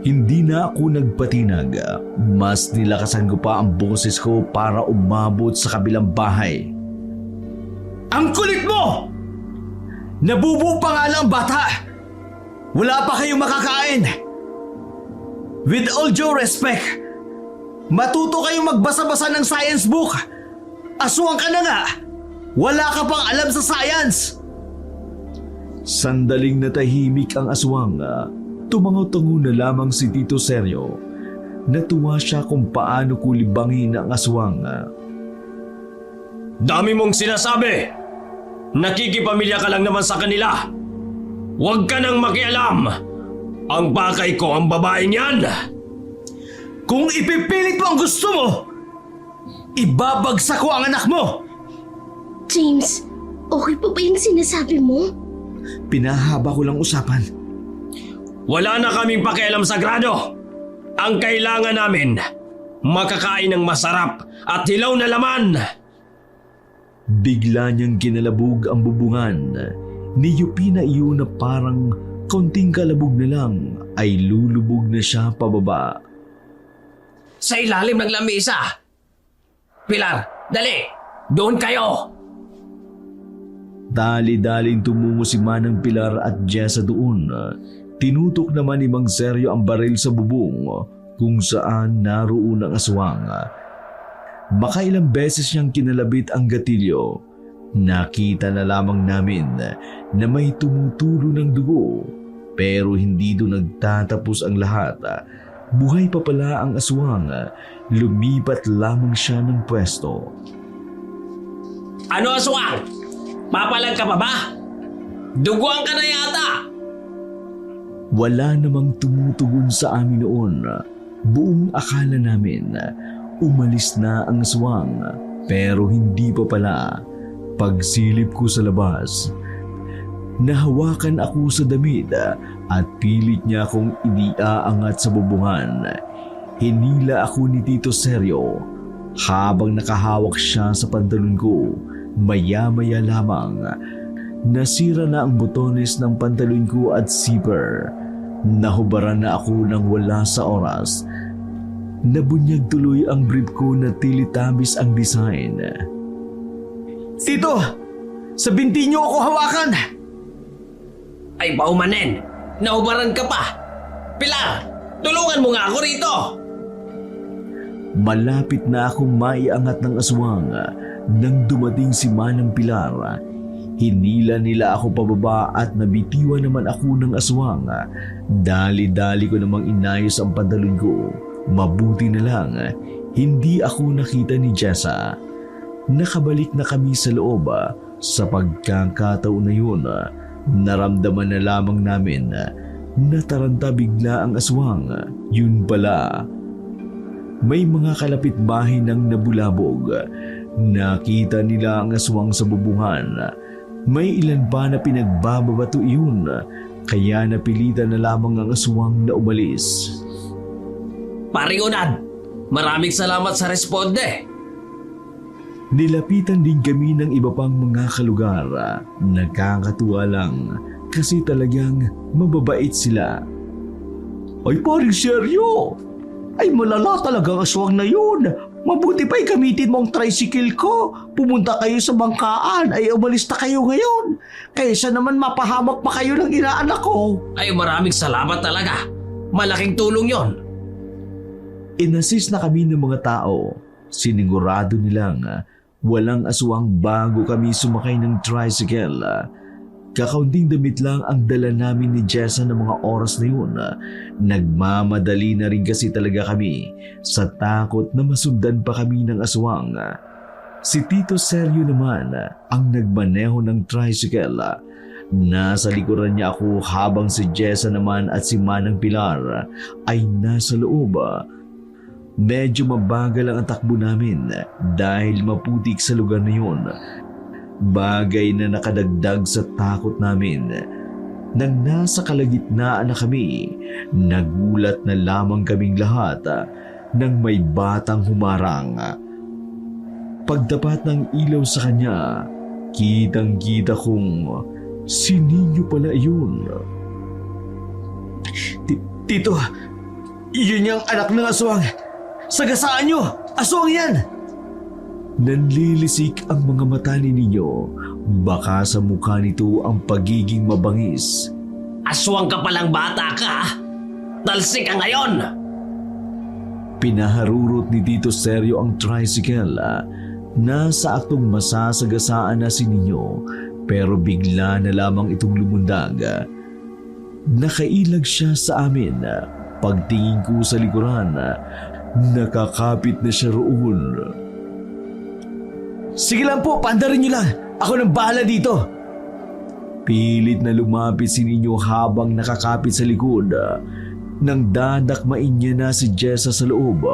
Hindi na ako nagpatinag. Mas nilakasan ko pa ang boses ko para umabot sa kabilang bahay. Ang kulit mo! Nabubuo pa nga lang ang bata! Wala pa kayong makakain! With all due respect, matuto kayong magbasa-basa ng science book! Aswang ka na nga! Wala ka pang alam sa science! Sandaling natahimik ang aswang. Tumango-tango na lamang si Tito Sergio. Natuwa siya kung paano kulibangin ang aswang. Dami mong sinasabi! Nakikipamilya ka lang naman sa kanila! Huwag ka nang makialam! Ang pakay ko ang babaeng yan! Kung ipipilit mo ang gusto mo, ibabagsak ko ang anak mo! James, okay po ba yung sinasabi mo? Pinahaba ko lang usapan. Wala na kaming pakialam sa grado! Ang kailangan namin, makakain ng masarap at hilaw na laman! Bigla niyang kinalabog ang bubungan. Niyupi na iyon na parang konting kalabog na lang ay lulubog na siya pababa. Sa ilalim ng lamesa. Pilar, dali! Doon kayo! Dali-daling tumungo si Manang Pilar at Jessa doon. Tinutok naman ni Mang Seryo ang baril sa bubong kung saan naroon ang aswang. Makailang beses niyang kinalabit ang gatilyo. Nakita na lamang namin na may tumutulo ng dugo, pero hindi doon nagtatapos ang lahat. Buhay pa pala ang aswang. Lumipat lamang siya ng pwesto. Ano aswang? Papalag ka pa ba? Duguan ka na yata! Wala namang tumutugon sa amin noon. Buong akala namin umalis na ang aswang, pero hindi pa pala. Pagsilip ko sa labas, nahawakan ako sa damit at pilit niya akong iniaangat sa bubungan. Hinila ako ni Tito Seryo habang nakahawak siya sa pantalon ko. Maya-maya lamang, nasira na ang botones ng pantalon ko at zipper. Nahubaran na ako ng wala sa oras. Nabunyag tuloy ang brief ko na tilitabis ang design. Tito! Sa binti niyo ako hawakan! Ay paumanin! Naubaran ka pa! Pilar! Tulungan mo nga ako rito! Malapit na akong maiangat ng aswang nang dumating si Manang Pilar. Hinila nila ako pababa at nabitiwan naman ako ng aswang. Dali-dali ko namang inayos ang pantalon ko. Mabuti na lang, hindi ako nakita ni Jessa. Nakabalik na kami sa loob. Sa pagkakataon na yun, naramdaman na lamang namin na taranta bigla ang aswang. Yun pala, may mga kalapit bahay nang nabulabog. Nakita nila ang aswang sa bubungan. May ilan pa na pinagbababato yun, kaya napilitan na lamang ang aswang na umalis. Paring Unad, maraming salamat sa responde. Nilapitan din kami ng iba pang mga kalugar. Nakakatuwa lang kasi talagang mababait sila. Ay paring Seryo! Ay malala talaga ang aswang na yun. Mabuti pa'y gamitin mo ang tricycle ko. Pumunta kayo sa bangkaan ay umalis na kayo ngayon. Kaysa naman mapahamak pa kayo ng inaanak ko. Ay maraming salamat talaga. Malaking tulong yon. Inassist na kami ng mga tao. Sinigurado nilang walang aswang bago kami sumakay ng tricycle. Kakaunting damit lang ang dala namin ni Jessa ng mga oras na yun. Nagmamadali na rin kasi talaga kami sa takot na masundan pa kami ng aswang. Si Tito Seryo naman ang nagmaneho ng tricycle. Nasa likuran niya ako habang si Jessa naman at si Manang Pilar ay nasa loob. Medyo mabagal ang takbo namin dahil maputik sa lugar na yun. Bagay na nakadagdag sa takot namin. Nang nasa kalagitnaan na kami, nagulat na lamang kaming lahat nang may batang humarang. Pagdapat ng ilaw sa kanya, kitang-kita kong si Ninyo pala yun. Tito, yun yung anak ng aswang. Sagasaan nyo! Aswang yan! Nanlilisik ang mga mata ni Ninyo. Baka sa mukha nito ang pagiging mabangis. Aswang ka palang bata ka! Talsik ka ngayon! Pinaharurot ni Tito Seryo ang tricycle. Nasa aktong masasagasaan na si Ninyo, pero bigla na lamang itong lumundag. Nakailag siya sa amin. Pagtingin ko sa likuran, nakakapit na siya roon. Sige lang po, pandarin nyo lang. Ako nang bahala dito. Pilit na lumapit si Ninyo habang nakakapit sa likod. Nang dadakmain niya na si Jessa sa loob,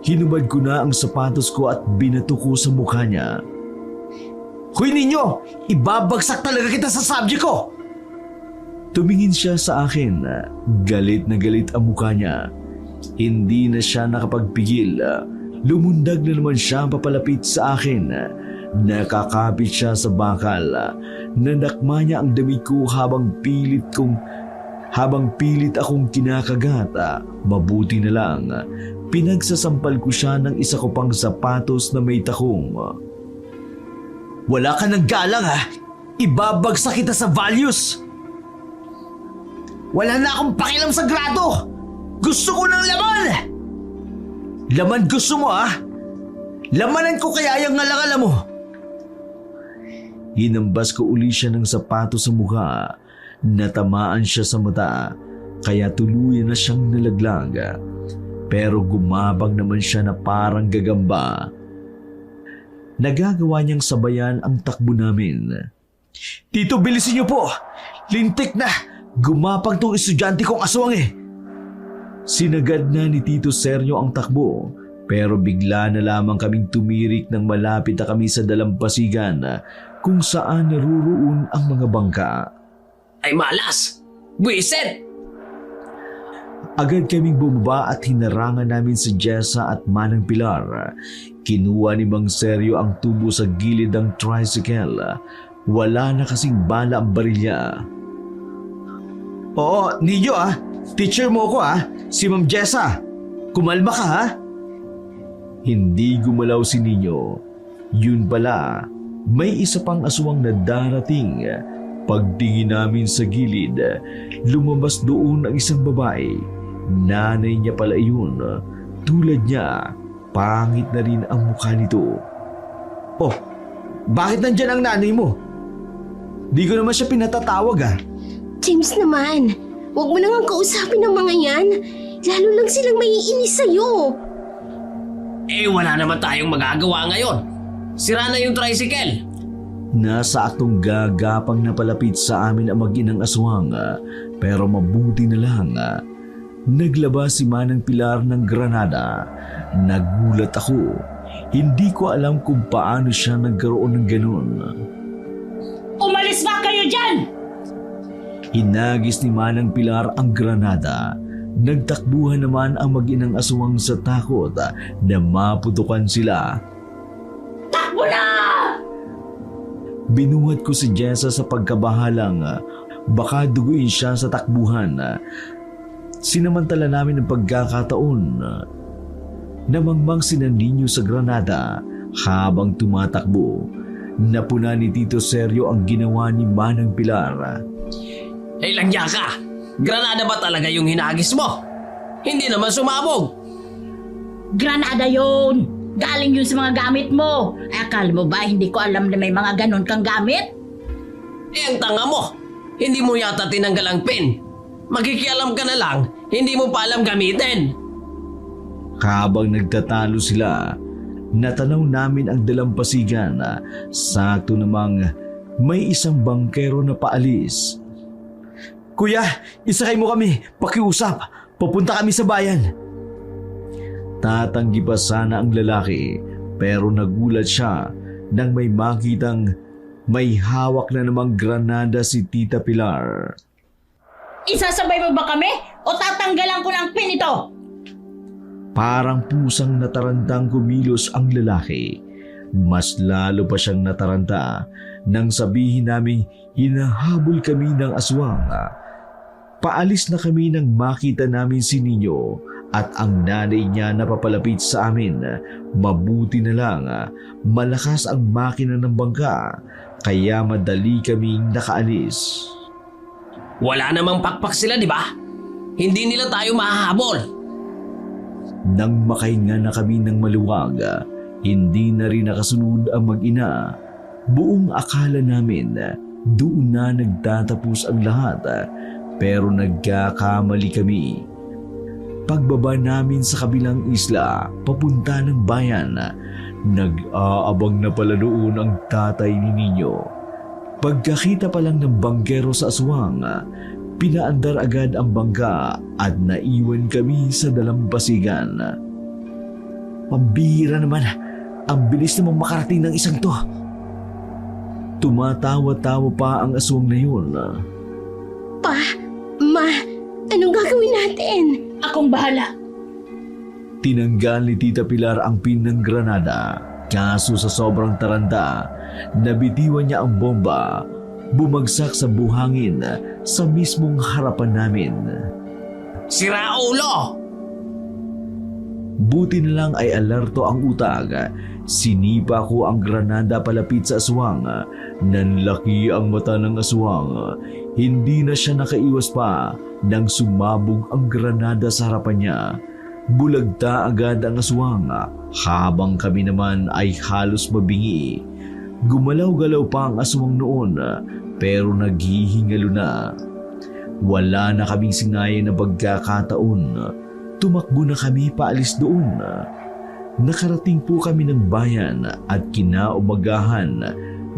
hinubad ko na ang sapatos ko at binato ko sa mukha niya. Hoy Ninyo! Ibabagsak talaga kita sa subject ko! Tumingin siya sa akin. Galit na galit ang mukha niya. Hindi na siya nakapagpigil. Lumundag na naman siya papalapit sa akin. Nakakapit siya sa bakal. Nanakma niya ang damit ko habang pilit akong kinakagat. Mabuti na lang, pinagsasampal ko siya ng isa ko pang sapatos na may takong. Wala ka ng galang ha! Ibabagsak kita sa values! Wala na akong pakialam sa grado! Gusto ko ng laman! Laman gusto mo ah? Lamanan ko kaya yung ngalangala mo? Hinambas ko uli siya ng sapato sa mukha. Natamaan siya sa mata, kaya tuluyan na siyang nalaglag. Pero gumabang naman siya na parang gagamba. Nagagawa niyang sabayan ang takbo namin. Tito, bilisin niyo po! Lintik na! Gumapang tong estudyante kong aswang eh! Sinagad na ni Tito Sergio ang takbo, pero bigla na lamang kaming tumirik nang malapit na kami sa dalampasigan kung saan naruroon ang mga bangka. Ay malas! Buisit! Agad kaming bumaba at hinarangan namin si Jessa at Manang Pilar. Kinuha ni Mang Sergio ang tubo sa gilid ng tricycle. Wala na kasing bala ang barilya. Oo, Niyo ah. Teacher mo ko ah. Si Ma'am Jessa. Kumalma ka ha. Hindi gumalaw si Niyo. Yun pala, may isa pang aswang na darating. Pagtingin namin sa gilid, lumabas doon ang isang babae. Nanay niya pala yun. Tulad niya, pangit na rin ang mukha nito. Oh, bakit nandyan ang nanay mo? Di ko naman siya pinatatawag ah. James naman, huwag mo nang kausapin ng mga yan. Lalo lang silang maiinis sa'yo. Eh wala naman tayong magagawa ngayon. Sira na yung tricycle. Nasa aktong gagapang na palapit sa amin ang mag-inang aswang, pero mabuti na lang. Naglabas si Manang Pilar ng granada. Nagulat ako. Hindi ko alam kung paano siya nagkaroon ng ganun. Umalis ba kayo dyan? Hinagis ni Manang Pilar ang granada. Nagtakbuhan naman ang mag-inang aswang sa takot na maputukan sila. Takbo na! Binuhat ko si Jessa sa pagkabahalang baka duguin siya sa takbuhan. Sinamantala namin ang pagkakataon. Namangmang si Nandinyo sa granada habang tumatakbo. Napuna ni Tito Sergio ang ginawa ni Manang Pilar. Eh langya ka! Granada ba talaga yung hinagis mo? Hindi naman sumabog. Granada yun! Galing yun sa mga gamit mo. Ay, akala mo ba hindi ko alam na may mga ganon kang gamit? Eh ang tanga mo! Hindi mo yata tinanggal ang pin. Magkikialam ka na lang, hindi mo pa alam gamitin. Habang nagtatalo sila, natanaw namin ang dalampasigan. Sakto namang may isang bangkero na paalis. Kuya, isakay mo kami, pakiusap, papunta kami sa bayan. Tatanggi pa sana ang lalaki, pero nagulat siya nang may makitang may hawak na namang granada si Tita Pilar. Isasabay mo ba kami? O tatanggalan ko ng pin ito? Parang pusang natarantang kumilos ang lalaki. Mas lalo pa siyang nataranta nang sabihin naming hinahabol kami ng aswang. Paalis na kami nang makita namin si Nino at ang nanay niya napapalapit sa amin. Mabuti na lang, malakas ang makina ng bangka kaya madali kaming nakaalis. Wala namang pakpak sila, di ba? Hindi nila tayo mahahabol. Nang makahinga na kami ng maluwag, hindi na rin nakasunod ang mag-ina. Buong akala namin doon na nagtatapos ang lahat. Pero nagkakamali kami. Pagbaba namin sa kabilang isla, papunta ng bayan, nag-aabang na pala doon ang tatay ni Nino. Pagkakita pa lang ng banggero sa aswang, pinaandar agad ang bangka at naiwan kami sa dalampasigan. Pambihira naman, ang bilis namang makarating ng isang to. Tumatawa-tawa pa ang aswang na yun. Pa, Ma, anong gagawin natin? Akong bahala. Tinanggal ni Tita Pilar ang pin ng granada. Kaso sa sobrang taranta, nabitiwan niya ang bomba. Bumagsak sa buhangin sa mismong harapan namin. Sira ulo! Buti na lang ay alerto ang utak. Sinipa ko ang granada palapit sa aswang. Nanlaki ang mata ng aswang. Hindi na siya nakaiwas pa nang sumabog ang granada sa harapan niya. Bulagta agad ang aswang habang kami naman ay halos mabingi. Gumalaw-galaw pa ang aswang noon pero naghihingalo na. Wala na kaming singayan na pagkakataon. Tumakbo na kami paalis doon. Nakarating po kami ng bayan at kinaumagahan,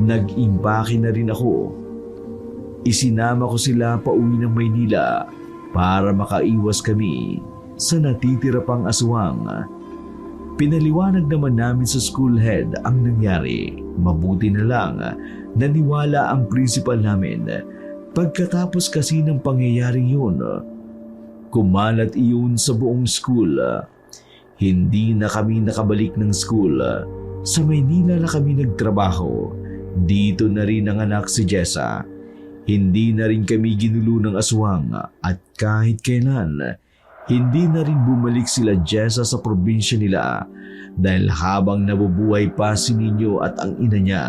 nag-impake na rin ako. Isinama ko sila pauwi ng Maynila para makaiwas kami sa natitira pang aswang. Pinaliwanag naman namin sa school head ang nangyari. Mabuti na lang naniwala ang principal namin. Pagkatapos kasi ng pangyayaring yun, kumalat iyon sa buong school. Hindi na kami nakabalik ng school. Sa Maynila na kami nagtrabaho. Dito na rin nanganak si Jessa. Hindi na rin kami ginulo ng aswang at kahit kailan, hindi na rin bumalik sila Jessa sa probinsya nila dahil habang nabubuhay pa si Nino at ang ina niya,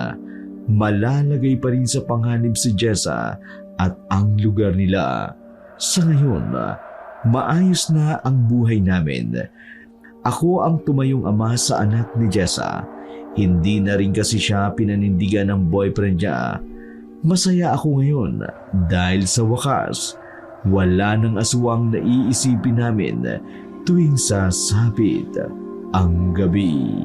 malalagay pa rin sa panganib si Jessa at ang lugar nila. Sa ngayon, maayos na ang buhay namin. Ako ang tumayong ama sa anak ni Jessa. Hindi na rin kasi siya pinanindigan ng boyfriend niya. Masaya ako ngayon dahil sa wakas, wala nang aswang na iisipin namin tuwing sasapit ang gabi.